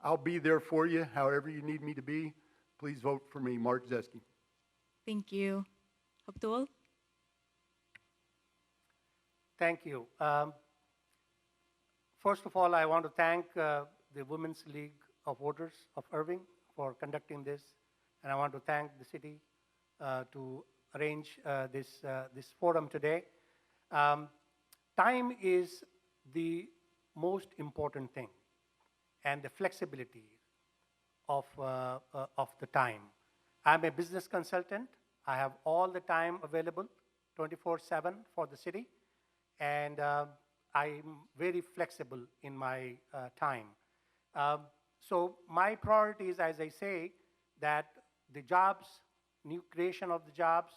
I'll be there for you, however you need me to be. Please vote for me, Mark Zeske. Thank you. Abdul? Thank you. First of all, I want to thank the Women's League of Voters of Irving for conducting this, and I want to thank the city to arrange this forum today. Time is the most important thing, and the flexibility of the time. I'm a business consultant. I have all the time available, 24/7 for the city, and I'm very flexible in my time. So my priorities, as I say, that the jobs, new creation of the jobs,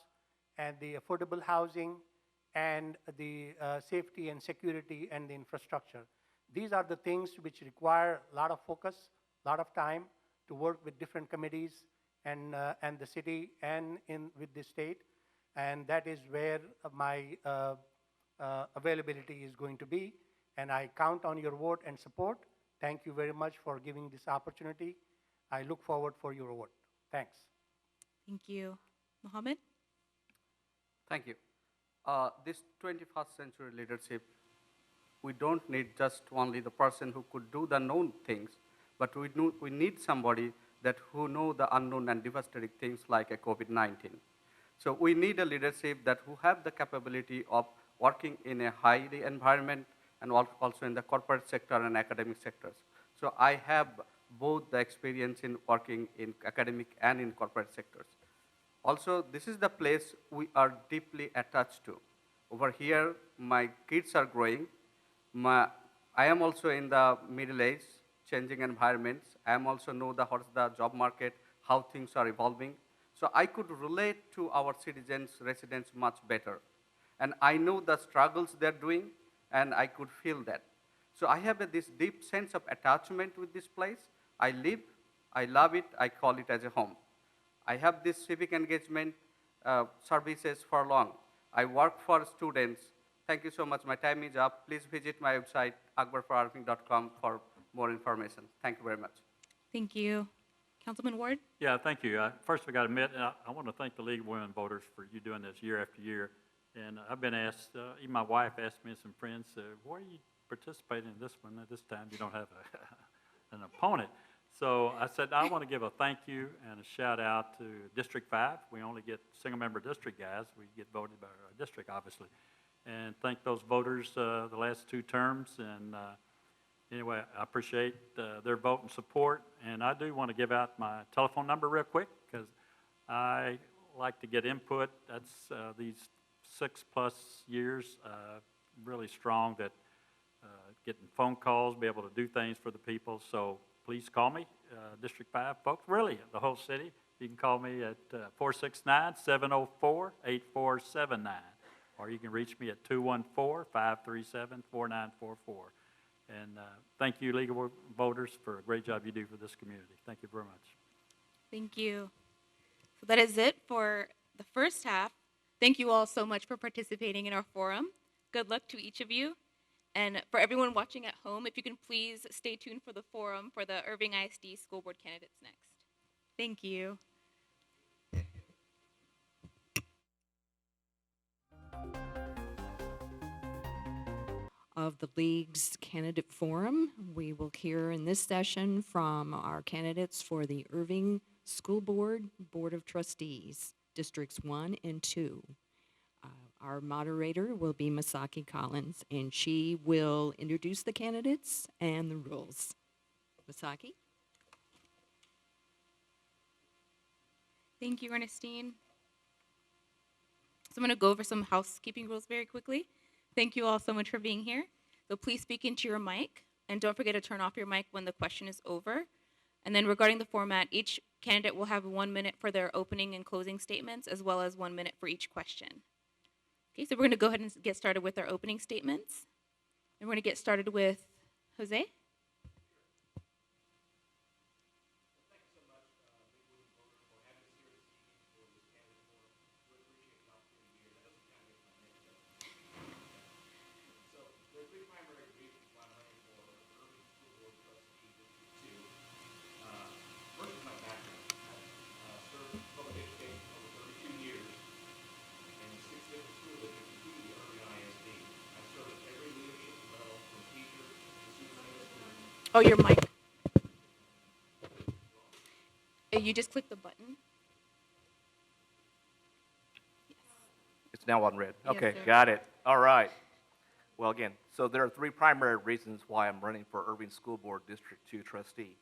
and the affordable housing, and the safety and security and the infrastructure. These are the things which require a lot of focus, a lot of time to work with different committees and the city and with the state. And that is where my availability is going to be. And I count on your vote and support. Thank you very much for giving this opportunity. I look forward for your vote. Thanks. Thank you. Mohammed? Thank you. This 21st century leadership, we don't need just only the person who could do the known things, but we need somebody who know the unknown and devastating things like a COVID-19. So we need a leadership who have the capability of working in a highly environment and also in the corporate sector and academic sectors. So I have both the experience in working in academic and in corporate sectors. Also, this is the place we are deeply attached to. Over here, my kids are growing. I am also in the middle age, changing environments. I am also know what's the job market, how things are evolving. So I could relate to our citizens, residents much better. And I know the struggles they're doing, and I could feel that. So I have this deep sense of attachment with this place. I live, I love it, I call it as a home. I have this civic engagement services for long. I work for students. Thank you so much. My time is up. Please visit my website, akbarforarving.com, for more information. Thank you very much. Thank you. Councilman Ward? Yeah, thank you. First, I got to admit, I want to thank the League of Women Voters for you doing this year after year. And I've been asked, even my wife asked me and some friends, why are you participating in this one? At this time, you don't have an opponent. So I said, I want to give a thank you and a shout out to District 5. We only get single member district guys. We get voted by our district, obviously. And thank those voters the last 2 terms. And anyway, I appreciate their vote and support. And I do want to give out my telephone number real quick because I like to get input. That's these 6+ years really strong that getting phone calls, be able to do things for the people. So please call me, District 5 folks, really, the whole city. You can call me at 469-704-8479, or you can reach me at 214-537-4944. And thank you, League of Voters, for a great job you do for this community. Thank you very much. Thank you. So that is it for the first half. Thank you all so much for participating in our forum. Good luck to each of you. And for everyone watching at home, if you can please stay tuned for the forum for the Irving ISD School Board candidates next. Thank you. Of the League's candidate forum, we will hear in this session from our candidates for the Irving School Board Board of Trustees, Districts 1 and 2. Our moderator will be Masaki Collins, and she will introduce the candidates and the rules. Masaki? Thank you, Ernestine. So I'm going to go over some housekeeping rules very quickly. Thank you all so much for being here. So please speak into your mic, and don't forget to turn off your mic when the question is over. And then regarding the format, each candidate will have 1 minute for their opening and closing statements, as well as 1 minute for each question. Okay, so we're going to go ahead and get started with our opening statements. And we're going to get started with Jose. Oh, your mic. You just click the button. It's now on red. Yes, Okay, sir. got it. All right. Well, again, so there are three primary reasons why I'm running for Irving School Board District 2 trustee.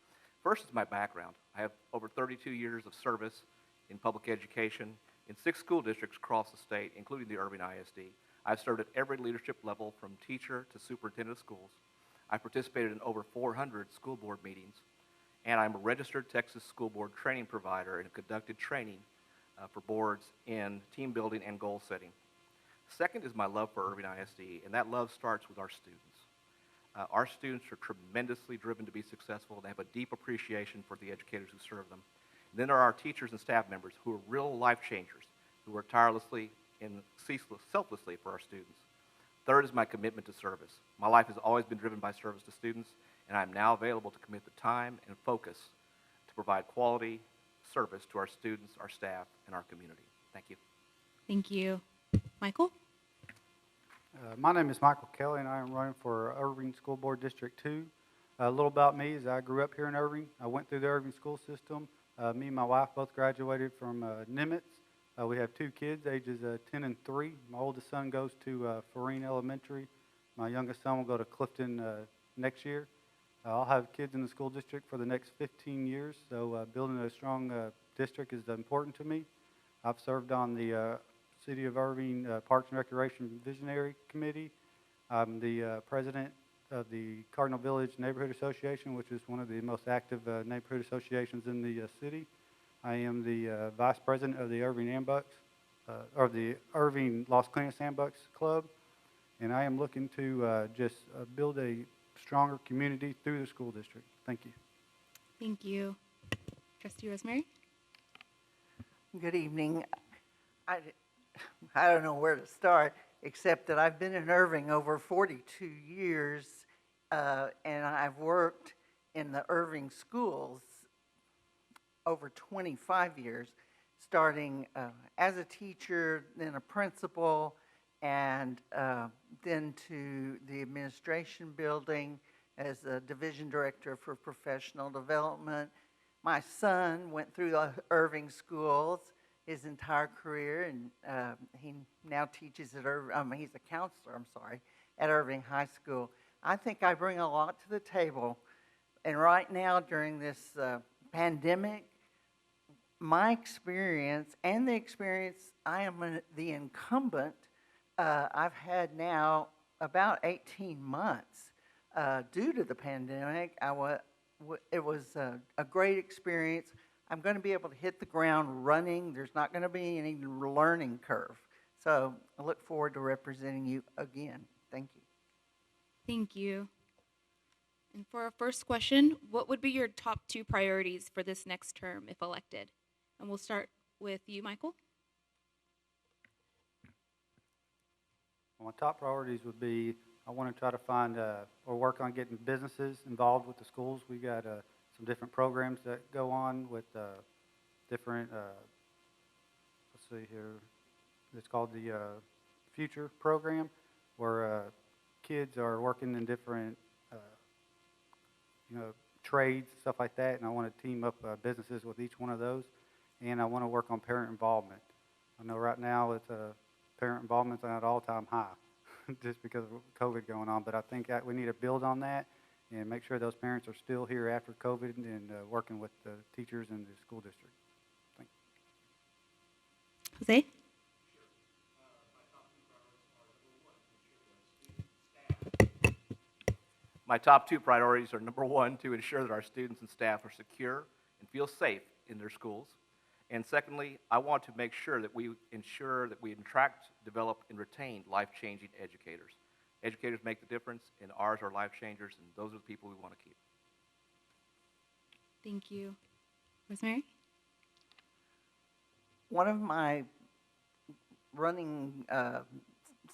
First is my background. I have over 32 years of service in public education in 6 school districts across the state, including the Irving ISD. I've served at every leadership level from teacher to superintendent of schools. I participated in over 400 school board meetings, and I'm a registered Texas school board training provider and conducted training for boards in team building and goal setting. Second is my love for Irving ISD, and that love starts with our students. Our students are tremendously driven to be successful. They have a deep appreciation for the educators who serve them. And then there are our teachers and staff members who are real life changers, who work tirelessly and selflessly for our students. Third is my commitment to service. My life has always been driven by service to students, and I'm now available to commit the time and focus to provide quality service to our students, our staff, and our community. Thank you. Thank you. Michael? My name is Michael Kelley, and I am running for Irving School Board District 2. A little about me is I grew up here in Irving. I went through the Irving school system. Me and my wife both graduated from Nimitz. We have 2 kids, ages 10 and 3. My oldest son goes to Farine Elementary. My youngest son will go to Clifton next year. I'll have kids in the school district for the next 15 years, so building a strong district is important to me. I've served on the City of Irving Parks and Recreation Visionary Committee. I'm the president of the Cardinal Village Neighborhood Association, which is one of the most active neighborhood associations in the city. I am the vice president of the Irving Ambucks, or the Irving Los Colinas Ambucks Club, and I am looking to just build a stronger community through the school district. Thank you. Thank you. Trustee Rosemary? Good evening. I don't know where to start, except that I've been in Irving over 42 years, and I've worked in the Irving schools over 25 years, starting as a teacher, then a principal, and then to the administration building as a division director for professional development. My son went through the Irving schools his entire career, and he now teaches at Irving, he's a counselor, at Irving High School. I think I bring a lot to the table, and right now during this pandemic, my experience and the experience, I am the incumbent, I've had now about 18 months due to the pandemic. It was a great experience. I'm going to be able to hit the ground running. There's not going to be any learning curve. So I look forward to representing you again. Thank you. Thank you. And for our first question, what would be your top 2 priorities for this next term if elected? And we'll start with you, Michael. My top priorities would be I want to try to find or work on getting businesses involved with the schools. We got some different programs that go on with different, let's see here, it's called the Future Program, where kids are working in different, trades, stuff like that, and I want to team up businesses with each one of those, and I want to work on parent involvement. I know right now it's parent involvement's at an all-time high, just because of COVID going on, but I think that we need to build on that and make sure those parents are still here after COVID and working with the teachers in the school district. Thank you. Jose? My top two priorities are, number one, to ensure that our students and staff are secure and feel safe in their schools. And secondly, I want to make sure that we ensure that we attract, develop, and retain life-changing educators. Educators make the difference, and ours are life changers, and those are the people we want to keep. Thank you. Rosemary? One of my running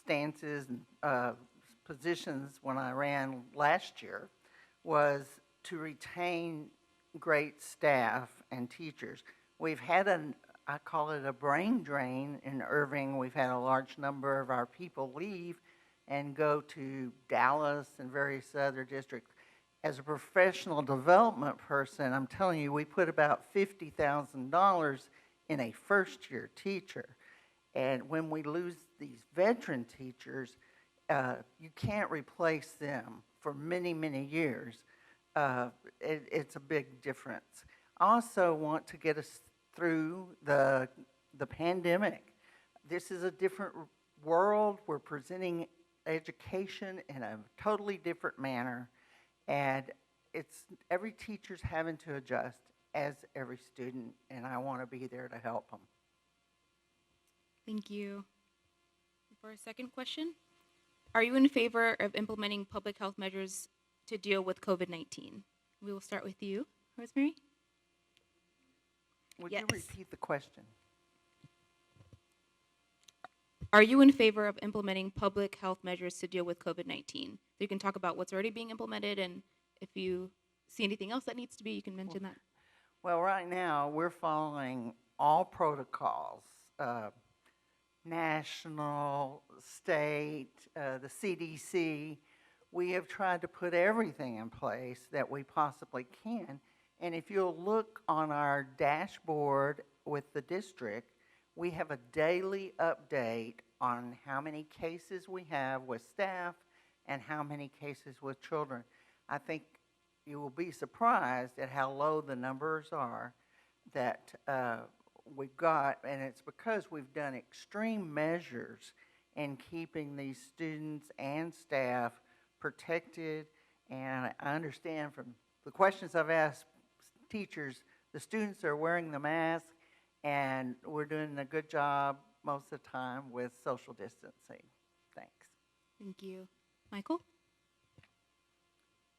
stances and positions when I ran last year was to retain great staff and teachers. We've had I call it a brain drain in Irving. We've had a large number of our people leave and go to Dallas and various other districts. As a professional development person, I'm telling you, we put about $50,000 in a first-year teacher. And when we lose these veteran teachers, you can't replace them for many, many years. It's a big difference. I also want to get us through the pandemic. This is a different world. We're presenting education in a totally different manner, and every teacher's having to adjust, as every student, and I want to be there to help them. Thank you. For a second question, are you in favor of implementing public health measures to deal with COVID-19? We will start with you, Rosemary. Would Yes. you repeat the question? Are you in favor of implementing public health measures to deal with COVID-19? You can talk about what's already being implemented, and if you see anything else that needs to be, you can mention that. Well, right now, we're following all protocols, national, state, the CDC. We have tried to put everything in place that we possibly can. And if you'll look on our dashboard with the district, we have a daily update on how many cases we have with staff and how many cases with children. I think you will be surprised at how low the numbers are that we've got, and it's because we've done extreme measures in keeping these students and staff protected. And I understand from the questions I've asked teachers, the students are wearing the mask, and we're doing a good job most of the time with social distancing. Thanks. Thank you. Michael?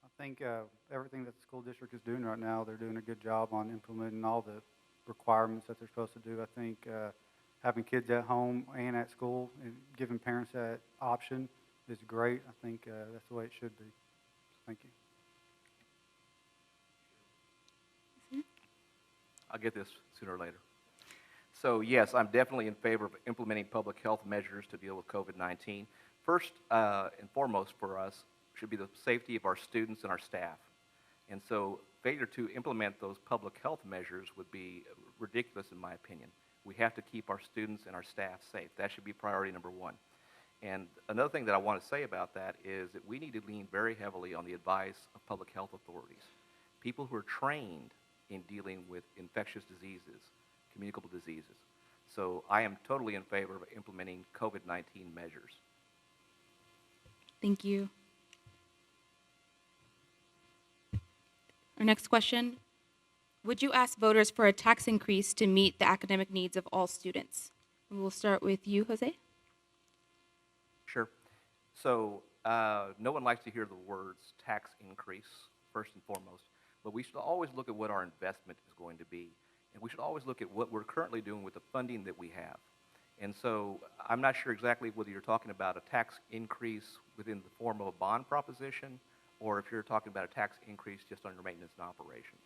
I think everything that the school district is doing right now, they're doing a good job on implementing all the requirements that they're supposed to do. I think having kids at home and at school and giving parents that option is great. I think that's the way it should be. Thank you. I'll get this sooner or later. So yes, I'm definitely in favor of implementing public health measures to deal with COVID-19. First and foremost for us should be the safety of our students and our staff. And so failure to implement those public health measures would be ridiculous in my opinion. We have to keep our students and our staff safe. That should be priority number one. And another thing that I want to say about that is that we need to lean very heavily on the advice of public health authorities, people who are trained in dealing with infectious diseases, communicable diseases. So I am totally in favor of implementing COVID-19 measures. Thank you. Our next question, would you ask voters for a tax increase to meet the academic needs of all students? We'll start with you, Jose. Sure. So no one likes to hear the words tax increase, first and foremost, but we should always look at what our investment is going to be. And we should always look at what we're currently doing with the funding that we have. And so I'm not sure exactly whether you're talking about a tax increase within the form of a bond proposition, or if you're talking about a tax increase just on your maintenance and operations.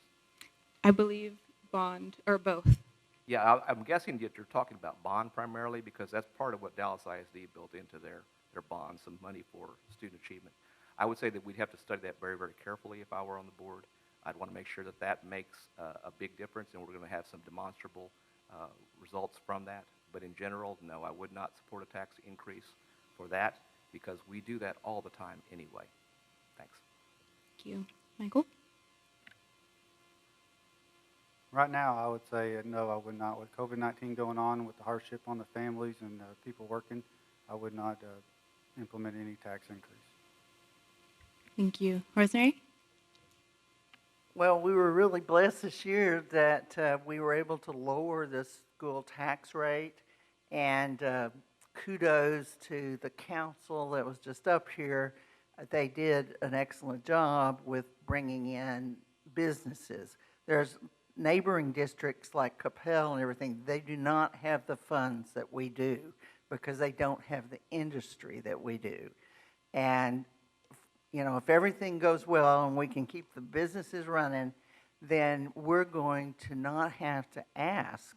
I believe bond, or both. Yeah, I'm guessing that you're talking about bond primarily because that's part of what Dallas ISD built into their bond, some money for student achievement. I would say that we'd have to study that very, very carefully if I were on the board. I'd want to make sure that that makes a big difference and we're going to have some demonstrable results from that. But in general, no, I would not support a tax increase for that because we do that all the time anyway. Thanks. Thank you. Michael? Right now, I would say no, I would not. With COVID-19 going on, with the hardship on the families and people working, I would not implement any tax increase. Thank you. Rosemary? Well, we were really blessed this year that we were able to lower the school tax rate, and kudos to the council that was just up here. They did an excellent job with bringing in businesses. There's neighboring districts like Capel and everything, they do not have the funds that we do because they don't have the industry that we do. And you know, if everything goes well and we can keep the businesses running, then we're going to not have to ask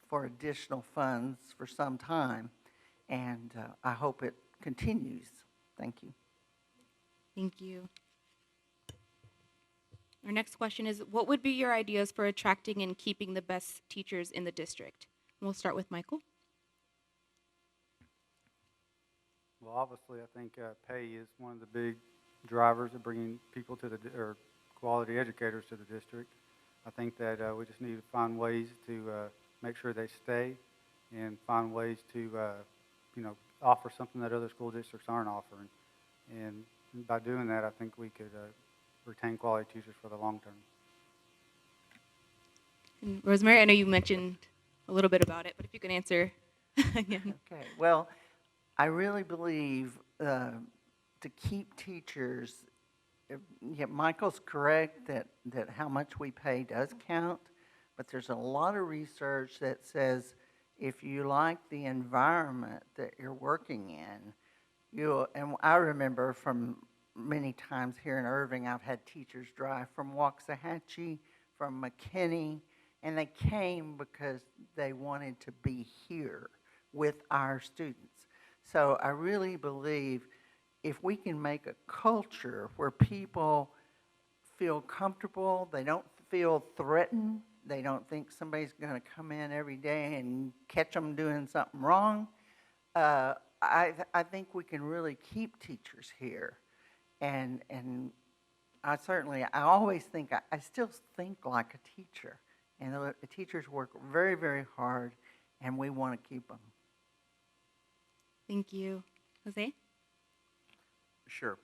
for additional funds for some time. And I hope it continues. Thank you. Thank you. Our next question is, what would be your ideas for attracting and keeping the best teachers in the district? We'll start with Michael. Well, obviously, I think pay is one of the big drivers of bringing people to or quality educators to the district. I think that we just need to find ways to make sure they stay and find ways to, offer something that other school districts aren't offering. And by doing that, I think we could retain quality teachers for the long term. And Rosemary, I know you mentioned a little bit about it, but if you can answer again. Okay, well, I really believe to keep teachers, yeah, Michael's correct that how much we pay does count, but there's a lot of research that says if you like the environment that you're working in, and I remember from many times here in Irving, I've had teachers drive from Waxahachie, from McKinney, and they came because they wanted to be here with our students. So I really believe if we can make a culture where people feel comfortable, they don't feel threatened, they don't think somebody's going to come in every day and catch them doing something wrong, I think we can really keep teachers here. And I always think, I still think like a teacher. And the teachers work very, very hard, and we want to keep them. Thank you. Jose? Sure.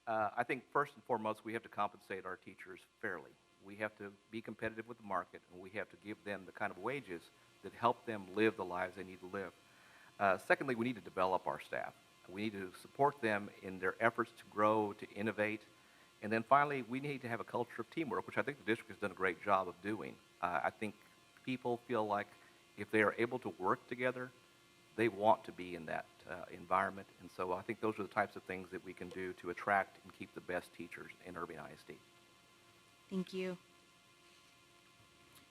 I think first and foremost, we have to compensate our teachers fairly. We have to be competitive with the market, and we have to give them the kind of wages that help them live the lives they need to live. Secondly, we need to develop our staff. We need to support them in their efforts to grow, to innovate. And then finally, we need to have a culture of teamwork, which I think the district has done a great job of doing. I think people feel like if they are able to work together, they want to be in that environment. And so I think those are the types of things that we can do to attract and keep the best teachers in Irving ISD. Thank you.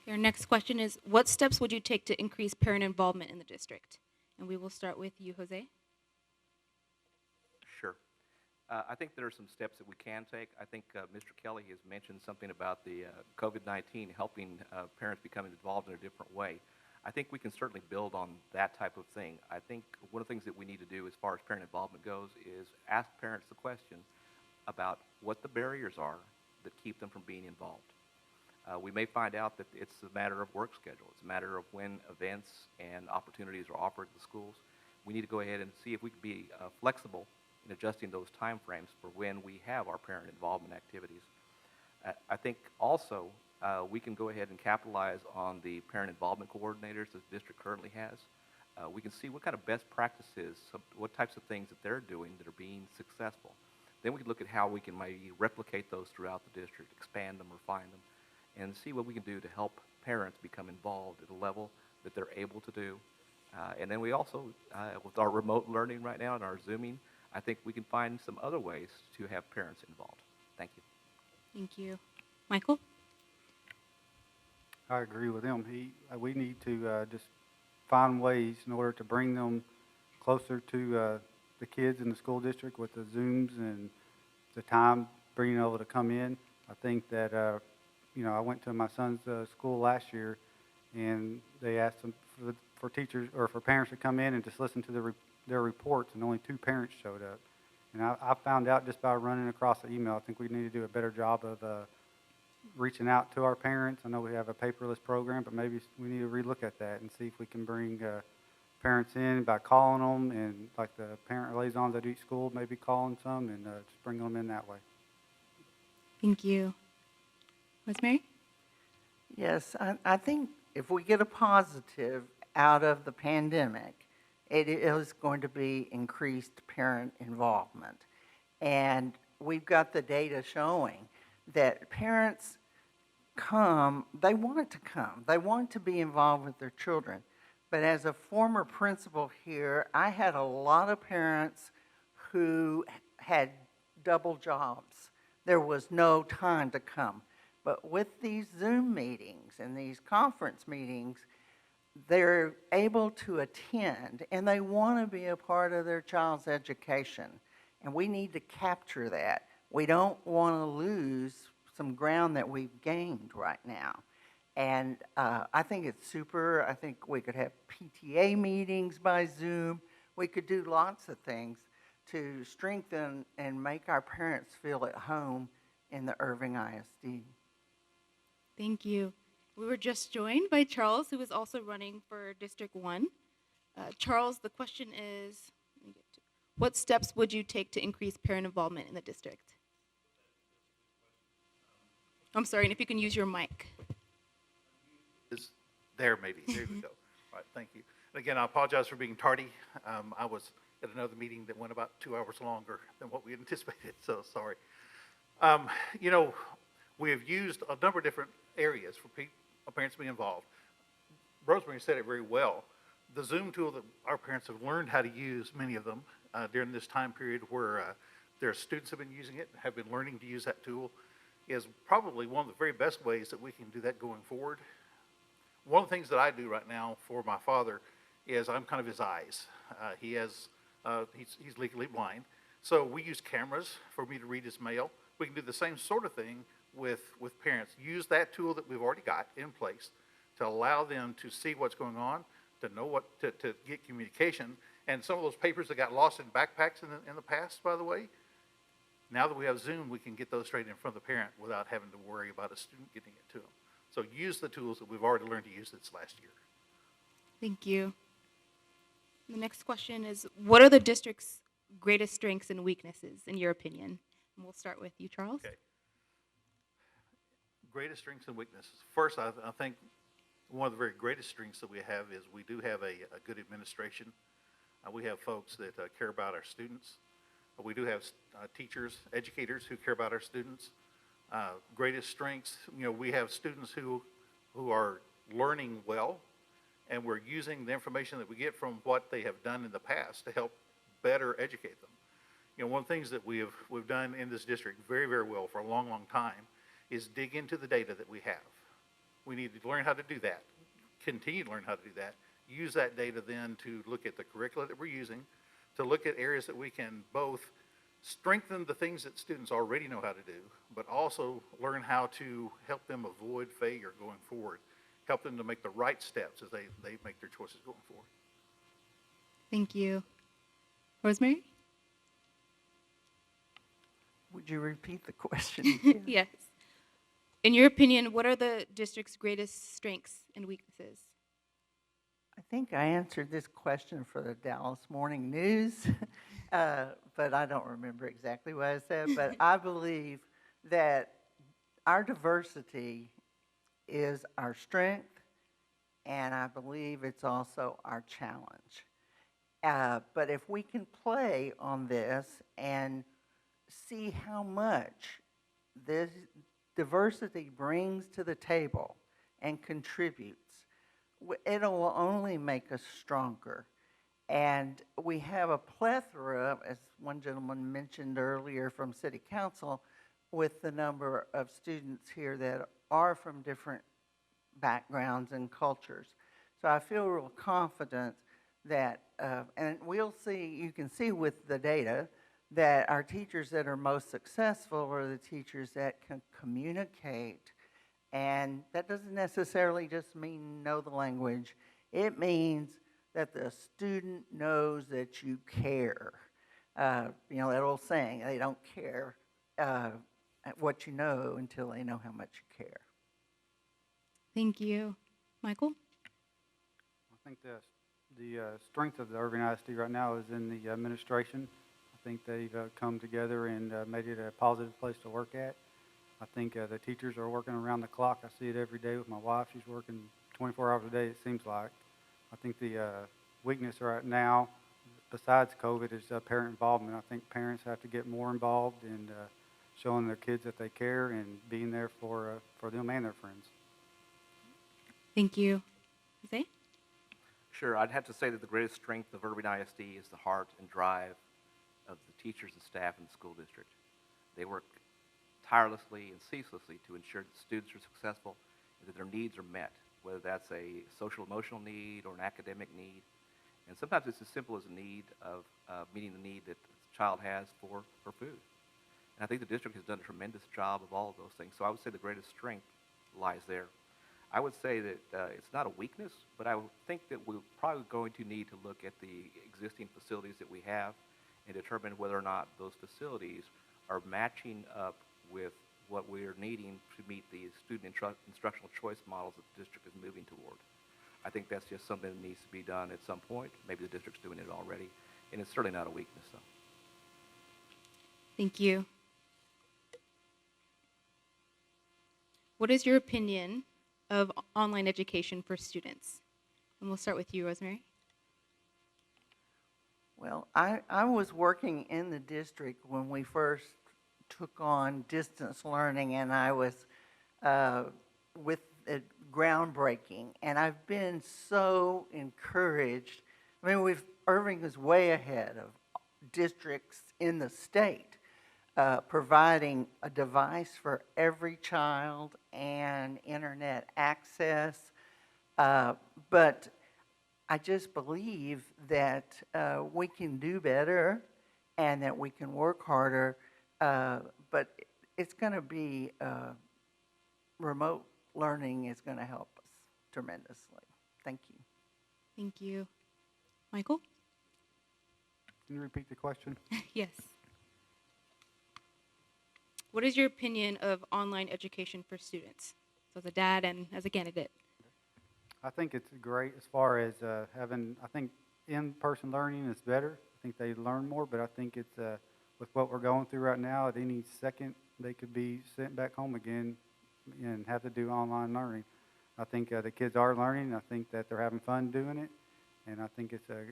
Our next question is, what steps would you take to increase parent involvement in the district? And we will start with you, Jose. Sure. I think there are some steps that we can take. I think Mr. Kelley has mentioned something about the COVID-19 helping parents become involved in a different way. I think we can certainly build on that type of thing. I think one of the things that we need to do as far as parent involvement goes is ask parents the question about what the barriers are that keep them from being involved. We may find out that it's a matter of work schedule. It's a matter of when events and opportunities are offered at the schools. We need to go ahead and see if we can be flexible in adjusting those time frames for when we have our parent involvement activities. I think also we can go ahead and capitalize on the parent involvement coordinators that the district currently has. We can see what kind of best practices, what types of things that they're doing that are being successful. Then we can look at how we can maybe replicate those throughout the district, expand them, refine them, and see what we can do to help parents become involved at a level that they're able to do. And then we also, with our remote learning right now and our Zooming, I think we can find some other ways to have parents involved. Thank you. Thank you. Michael? I agree with him. We need to just find ways in order to bring them closer to the kids in the school district with the Zooms and the time being able to come in. I think that, I went to my son's school last year, and they asked them for teachers or for parents to come in and just listen to their reports, and only 2 parents showed up. And I found out just by running across the email, I think we need to do a better job of reaching out to our parents. I know we have a paperless program, but maybe we need to relook at that and see if we can bring parents in by calling them, and like the parent liaisons at each school, maybe calling some and just bring them in that way. Thank you. Rosemary? Yes, I think if we get a positive out of the pandemic, it is going to be increased parent involvement. And we've got the data showing that parents come, they want to come, they want to be involved with their children. But as a former principal here, I had a lot of parents who had double jobs. There was no time to come. But with these Zoom meetings and these conference meetings, they're able to attend, and they want to be a part of their child's education. And we need to capture that. We don't want to lose some ground that we've gained right now. And I think it's super. I think we could have PTA meetings by Zoom. We could do lots of things to strengthen and make our parents feel at home in the Irving ISD. Thank you. We were just joined by Charles, who is also running for District 1. Charles, the question is, what steps would you take to increase parent involvement in the district? I'm sorry, and if you can use your mic. There, maybe. There we go. All right, thank you. And again, I apologize for being tardy. I was at another meeting that went about 2 hours longer than what we had anticipated, so sorry. We have used a number of different areas for parents to be involved. Rosemary said it very well. The Zoom tool that our parents have learned how to use, many of them, during this time period where their students have been using it, have been learning to use that tool, is probably one of the very best ways that we can do that going forward. One of the things that I do right now for my father is I'm kind of his eyes. He's legally blind. So we use cameras for me to read his mail. We can do the same sort of thing with parents. Use that tool that we've already got in place to allow them to see what's going on, to know to get communication. And some of those papers that got lost in backpacks in the past, by the way, now that we have Zoom, we can get those straight in front of the parent without having to worry about a student getting it to them. So use the tools that we've already learned to use this last year. Thank you. The next question is, what are the district's greatest strengths and weaknesses, in your opinion? And we'll start with you, Charles. Okay. Greatest strengths and weaknesses. First, I think one of the very greatest strengths that we have is we do have a good administration. We have folks that care about our students. We do have teachers, educators who care about our students. Greatest strengths, we have students who are learning well, and we're using the information that we get from what they have done in the past to help better educate them. One of the things that we've done in this district very, very well for a long, long time is dig into the data that we have. We need to learn how to do that, continue to learn how to do that, use that data then to look at the curricula that we're using, to look at areas that we can both strengthen the things that students already know how to do, but also learn how to help them avoid failure going forward, help them to make the right steps as they make their choices going forward. Thank you. Rosemary? Would you repeat the question again? Yes. In your opinion, what are the district's greatest strengths and weaknesses? I think I answered this question for the Dallas Morning News, but I don't remember exactly what I said. But I believe that our diversity is our strength, and I believe it's also our challenge. But if we can play on this and see how much this diversity brings to the table and contributes, it'll only make us stronger. And we have a plethora, as one gentleman mentioned earlier from City Council, with the number of students here that are from different backgrounds and cultures. So I feel real confident that, and we'll see, you can see with the data, that our teachers that are most successful are the teachers that can communicate. And that doesn't necessarily just mean know the language. It means that the student knows that you care. You know, that old saying, they don't care what you know until they know how much you care. Thank you. Michael? I think the strength of the Irving ISD right now is in the administration. I think they've come together and made it a positive place to work at. I think the teachers are working around the clock. I see it every day with my wife. She's working 24 hours a day, it seems like. I think the weakness right now, besides COVID, is parent involvement. I think parents have to get more involved in showing their kids that they care and being there for them and their friends. Thank you. Jose? Sure, I'd have to say that the greatest strength of Irving ISD is the heart and drive of the teachers and staff in the school district. They work tirelessly and ceaselessly to ensure that students are successful and that their needs are met, whether that's a social emotional need or an academic need. And sometimes it's as simple as a need of meeting the need that the child has for food. And I think the district has done a tremendous job of all of those things. So I would say the greatest strength lies there. I would say that it's not a weakness, but I would think that we're probably going to need to look at the existing facilities that we have and determine whether or not those facilities are matching up with what we are needing to meet the student instructional choice models that the district is moving toward. I think that's just something that needs to be done at some point. Maybe the district's doing it already, and it's certainly not a weakness, though. Thank you. What is your opinion of online education for students? And we'll start with you, Rosemary. Well, I was working in the district when we first took on distance learning, and I was with it groundbreaking, and I've been so encouraged. I mean, Irving is way ahead of districts in the state, providing a device for every child and internet access. But I just believe that we can do better and that we can work harder. But it's going to be remote learning is going to help us tremendously. Thank you. Thank you. Michael? Can you repeat the question? Yes. What is your opinion of online education for students? So as a dad and as a candidate. I think it's great as far as having, I think in-person learning is better. I think they learn more, but I think it's, with what we're going through right now, at any second, they could be sent back home again and have to do online learning. I think the kids are learning. I think that they're having fun doing it, and I think it's a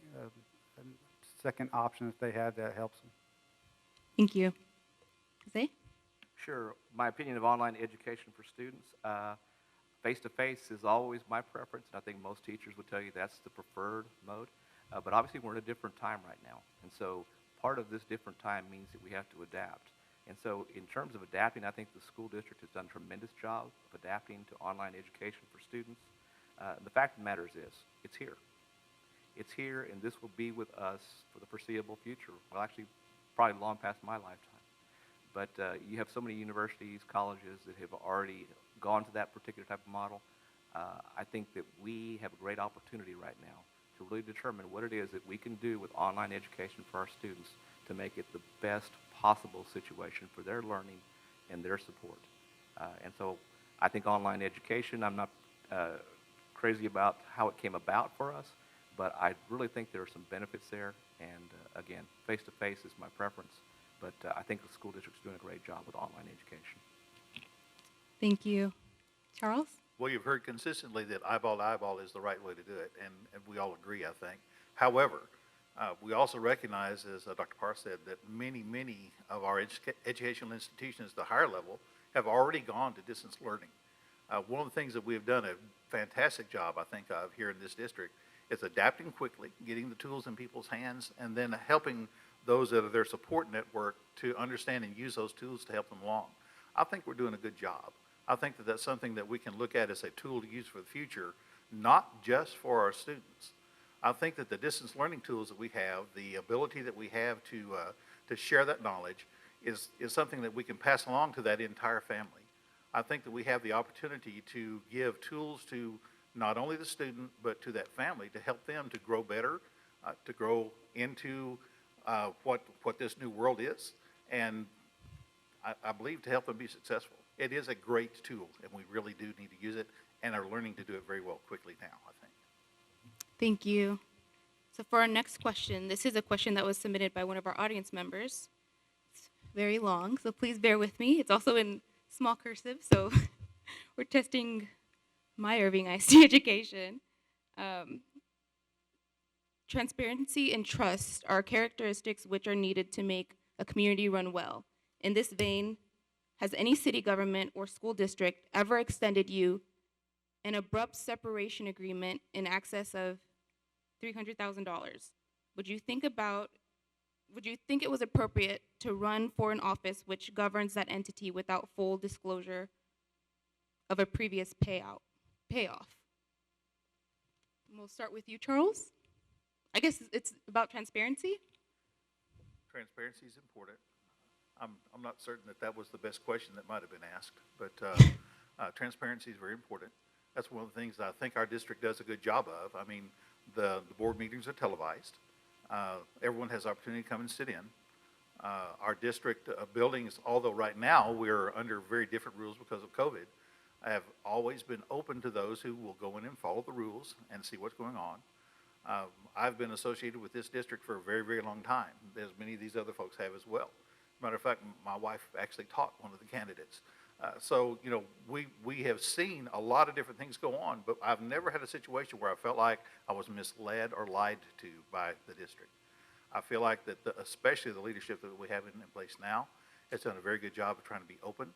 second option if they have that helps them. Thank you. Jose? Sure. My opinion of online education for students, face-to-face is always my preference, and I think most teachers would tell you that's the preferred mode. But obviously, we're in a different time right now, and so part of this different time means that we have to adapt. And so in terms of adapting, I think the school district has done a tremendous job of adapting to online education for students. The fact of the matter is this, it's here. It's here, and this will be with us for the foreseeable future. Well, actually, probably long past my lifetime. But you have so many universities, colleges that have already gone to that particular type of model. I think that we have a great opportunity right now to really determine what it is that we can do with online education for our students to make it the best possible situation for their learning and their support. And so I think online education, I'm not crazy about how it came about for us, but I really think there are some benefits there. And again, face-to-face is my preference, but I think the school district's doing a great job with online education. Thank you. Charles? Well, you've heard consistently that eyeball to eyeball is the right way to do it, and we all agree, I think. However, we also recognize, as Dr. Parr said, that many of our educational institutions at the higher level have already gone to distance learning. One of the things that we have done a fantastic job, I think, of here in this district is adapting quickly, getting the tools in people's hands, and then helping those that are their support network to understand and use those tools to help them along. I think we're doing a good job. I think that that's something that we can look at as a tool to use for the future, not just for our students. I think that the distance learning tools that we have, the ability that we have to share that knowledge is something that we can pass along to that entire family. I think that we have the opportunity to give tools to not only the student, but to that family to help them to grow better, to grow into what this new world is, and I believe to help them be successful. It is a great tool, and we really do need to use it, and are learning to do it very well quickly now, I think. Thank you. So for our next question, this is a question that was submitted by one of our audience members. It's very long, so please bear with me. It's also in small cursive, so we're testing my Irving ISD education. Transparency and trust are characteristics which are needed to make a community run well. In this vein, has any city government or school district ever extended you an abrupt separation agreement in excess of $300,000? Would you think it was appropriate to run for an office which governs that entity without full disclosure of a previous payoff? And we'll start with you, Charles. I guess it's about transparency. Transparency is important. I'm not certain that was the best question that might have been asked, but transparency is very important. That's one of the things that I think our district does a good job of. I mean, the board meetings are televised. Everyone has opportunity to come and sit in. Our district buildings, although right now we're under very different rules because of COVID, have always been open to those who will go in and follow the rules and see what's going on. I've been associated with this district for a very, very long time, as many of these other folks have as well. Matter of fact, my wife actually taught one of the candidates. So, you know, we have seen a lot of different things go on, but I've never had a situation where I felt like I was misled or lied to by the district. I feel like that, especially the leadership that we have in place now, has done a very good job of trying to be open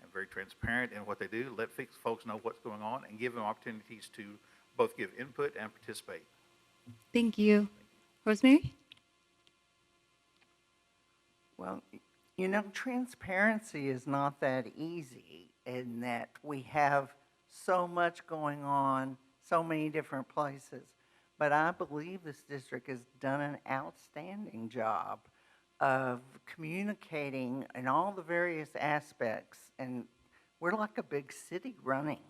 and very transparent in what they do, let folks know what's going on, and give them opportunities to both give input and participate. Thank you. Rosemary? Well, you know, transparency is not that easy in that we have so much going on, so many different places. But I believe this district has done an outstanding job of communicating in all the various aspects. And we're like a big city running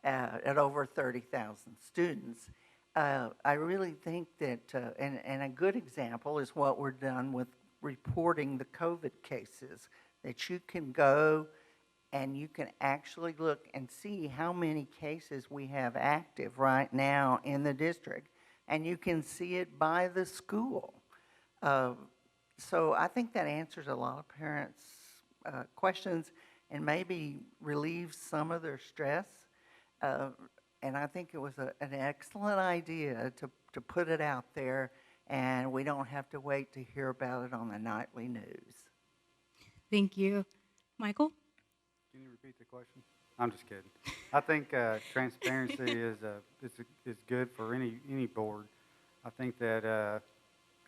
at over 30,000 students. I really think that, and a good example is what we're done with reporting the COVID cases, that you can go and you can actually look and see how many cases we have active right now in the district, and you can see it by the school. So I think that answers a lot of parents' questions and maybe relieves some of their stress. And I think it was an excellent idea to put it out there, and we don't have to wait to hear about it on the nightly news. Thank you. Michael? Can you repeat the question? I'm just kidding. I think transparency is good for any board. I think that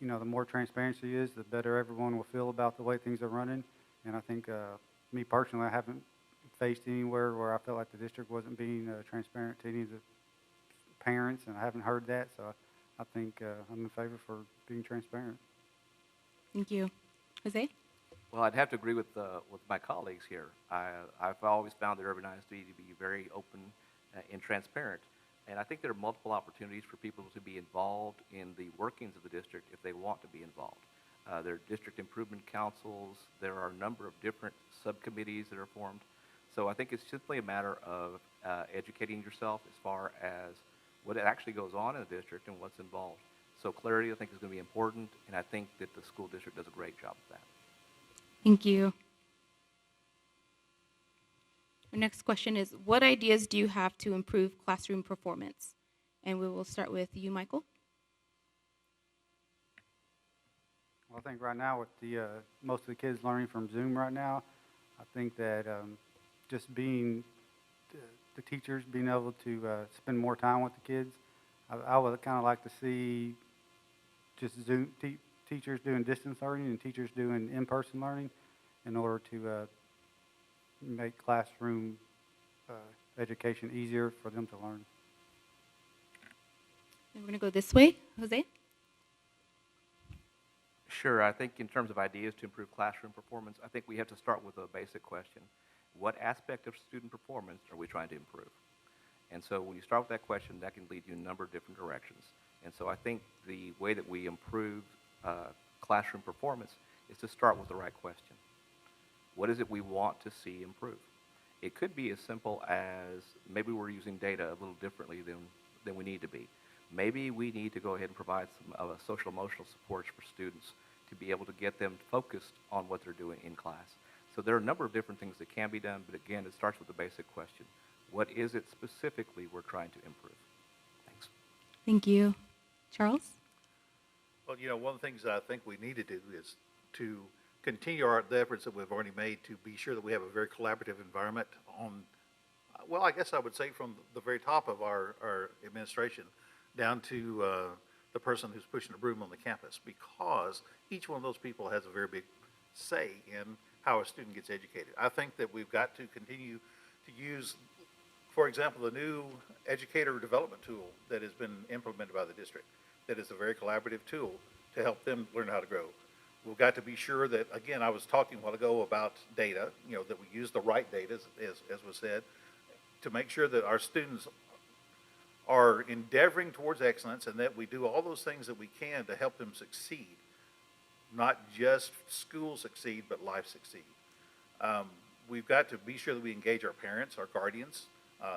you know, the more transparency is, the better everyone will feel about the way things are running. And I think me personally, I haven't faced anywhere where I felt like the district wasn't being transparent to any of the parents, and I haven't heard that. So I think I'm in favor for being transparent. Thank you. Jose? Well, I'd have to agree with my colleagues here. I've always found that Irving ISD to be very open and transparent. And I think there are multiple opportunities for people to be involved in the workings of the district if they want to be involved. There are district improvement councils. There are a number of different subcommittees that are formed. So I think it's simply a matter of educating yourself as far as what actually goes on in the district and what's involved. So clarity, I think, is going to be important, and I think that the school district does a great job of that. Thank you. Our next question is, what ideas do you have to improve classroom performance? And we will start with you, Michael. Well, I think right now with the most of the kids learning from Zoom right now, I think that just being the teachers being able to spend more time with the kids, I would kind of like to see just Zoom teachers doing distance learning and teachers doing in-person learning in order to make classroom education easier for them to learn. And we're going to go this way. Jose? Sure, I think in terms of ideas to improve classroom performance, I think we have to start with a basic question. What aspect of student performance are we trying to improve? And so when you start with that question, that can lead you in a number of different directions. And so I think the way that we improve classroom performance is to start with the right question. What is it we want to see improve? It could be as simple as maybe we're using data a little differently than we need to be. Maybe we need to go ahead and provide some social emotional supports for students to be able to get them focused on what they're doing in class. So there are a number of different things that can be done, but again, it starts with the basic question. What is it specifically we're trying to improve? Thanks. Thank you. Charles? Well, one of the things that I think we need to do is to continue the efforts that we've already made to be sure that we have a very collaborative environment on, well, I guess I would say from the very top of our administration down to the person who's pushing the broom on the campus, because each one of those people has a very big say in how a student gets educated. I think that we've got to continue to use, for example, the new educator development tool that has been implemented by the district, that is a very collaborative tool to help them learn how to grow. We've got to be sure that, again, I was talking a while ago about data, that we use the right data, as was said, to make sure that our students are endeavoring towards excellence and that we do all those things that we can to help them succeed. Not just school succeed, but life succeed. We've got to be sure that we engage our parents, our guardians,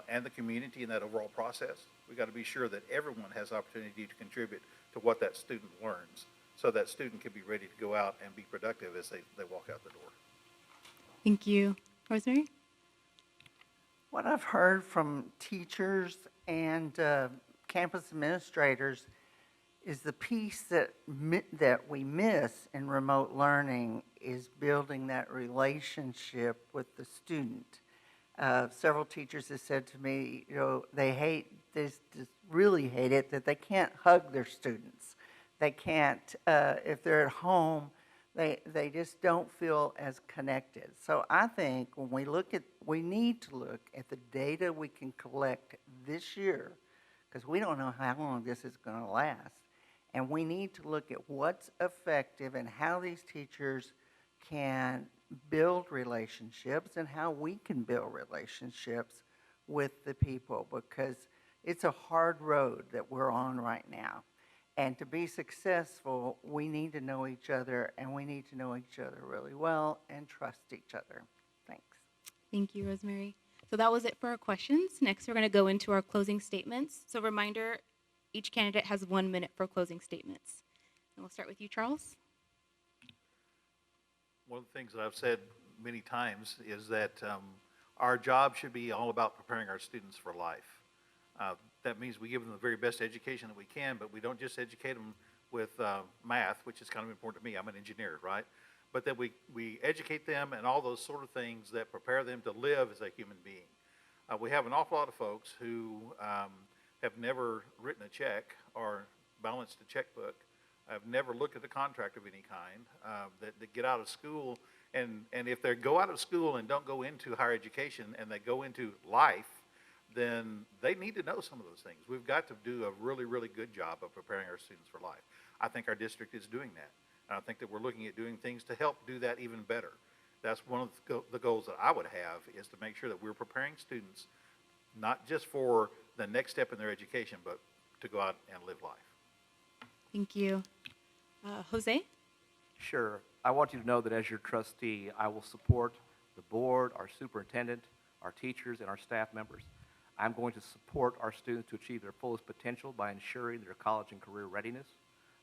and the community in that overall process. We've got to be sure that everyone has opportunity to contribute to what that student learns, so that student can be ready to go out and be productive as they walk out the door. Thank you. Rosemary? What I've heard from teachers and campus administrators is the piece that we miss in remote learning is building that relationship with the student. Several teachers have said to me, they really hate it, that they can't hug their students. They can't, if they're at home, they just don't feel as connected. So I think when we need to look at the data we can collect this year, because we don't know how long this is going to last. And we need to look at what's effective and how these teachers can build relationships and how we can build relationships with the people, because it's a hard road that we're on right now. And to be successful, we need to know each other, and we need to know each other really well and trust each other. Thanks. Thank you, Rosemary. So that was it for our questions. Next, we're going to go into our closing statements. So reminder, each candidate has 1 minute for closing statements. And we'll start with you, Charles. One of the things that I've said many times is that our job should be all about preparing our students for life. That means we give them the very best education that we can, but we don't just educate them with math, which is kind of important to me. I'm an engineer, right? But that we educate them and all those sort of things that prepare them to live as a human being. We have an awful lot of folks who have never written a check or balanced a checkbook. I've never looked at a contract of any kind, that get out of school. And if they go out of school and don't go into higher education and they go into life, then they need to know some of those things. We've got to do a really, really good job of preparing our students for life. I think our district is doing that. And I think that we're looking at doing things to help do that even better. That's one of the goals that I would have, is to make sure that we're preparing students not just for the next step in their education, but to go out and live life. Thank you. Jose? Sure. I want you to know that as your trustee, I will support the board, our superintendent, our teachers, and our staff members. I'm going to support our students to achieve their fullest potential by ensuring their college and career readiness.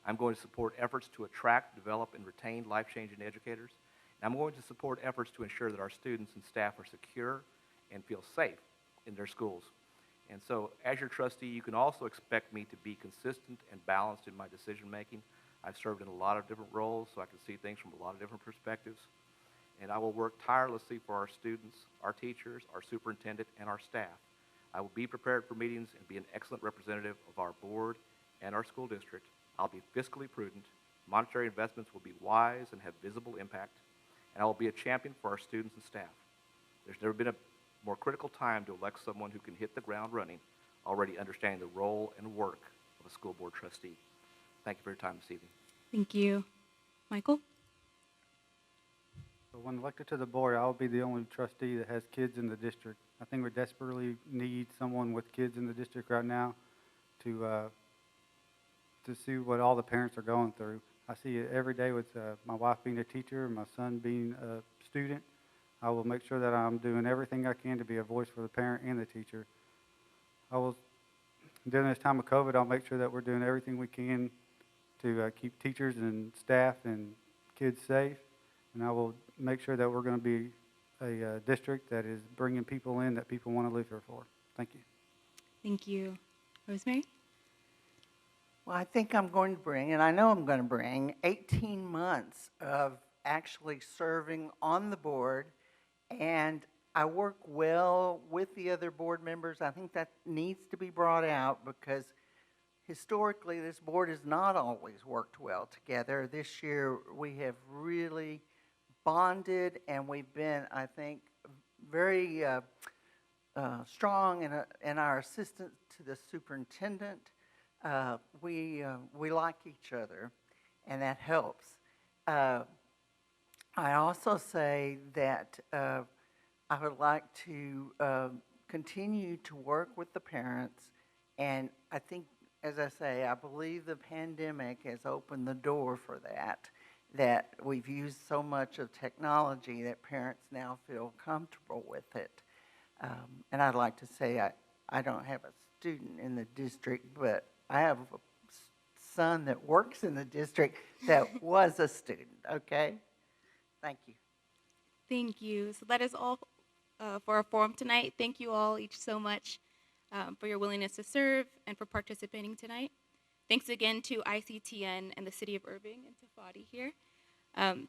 I'm going to support efforts to attract, develop, and retain life-changing educators. And I'm going to support efforts to ensure that our students and staff are secure and feel safe in their schools. And so, as your trustee, you can also expect me to be consistent and balanced in my decision-making. I've served in a lot of different roles, so I can see things from a lot of different perspectives. And I will work tirelessly for our students, our teachers, our superintendent, and our staff. I will be prepared for meetings and be an excellent representative of our board and our school district. I'll be fiscally prudent. Monetary investments will be wise and have visible impact. And I will be a champion for our students and staff. There's never been a more critical time to elect someone who can hit the ground running, already understanding the role and work of a school board trustee. Thank you for your time this evening. Thank you. Michael? So when elected to the board, I'll be the only trustee that has kids in the district. I think we desperately need someone with kids in the district right now to see what all the parents are going through. I see it every day with my wife being a teacher and my son being a student. I will make sure that I'm doing everything I can to be a voice for the parent and the teacher. During this time of COVID, I'll make sure that we're doing everything we can to keep teachers and staff and kids safe. And I will make sure that we're going to be a district that is bringing people in that people want to live here for. Thank you. Thank you. Rosemary? Well, I think I'm going to bring, and I know I'm going to bring, 18 months of actually serving on the board, and I work well with the other board members. I think that needs to be brought out because historically this board has not always worked well together. This year we have really bonded, and we've been, I think, very strong in our assistance to the superintendent. We like each other, and that helps. I also say that I would like to continue to work with the parents, and I think, as I say, I believe the pandemic has opened the door for that we've used so much of technology that parents now feel comfortable with it. And I'd like to say I don't have a student in the district, but I have a son that works in the district that was a student, okay? Thank you. Thank you. So that is all for our forum tonight. Thank you all each so much for your willingness to serve and for participating tonight. Thanks again to ICTN and the City of Irving and to Fadi here.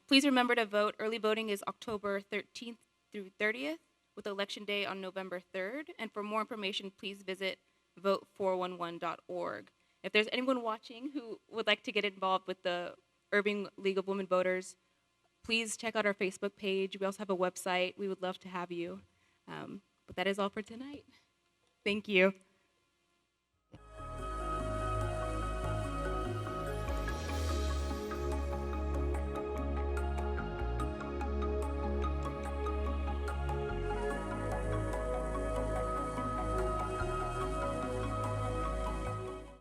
Please remember to vote. Early voting is October 13th through 30th with Election Day on November 3rd. And for more information, please visit vote411.org. If there's anyone watching who would like to get involved with the Irving League of Women Voters, please check out our Facebook page. We also have a website. We would love to have you. But that is all for tonight. Thank you.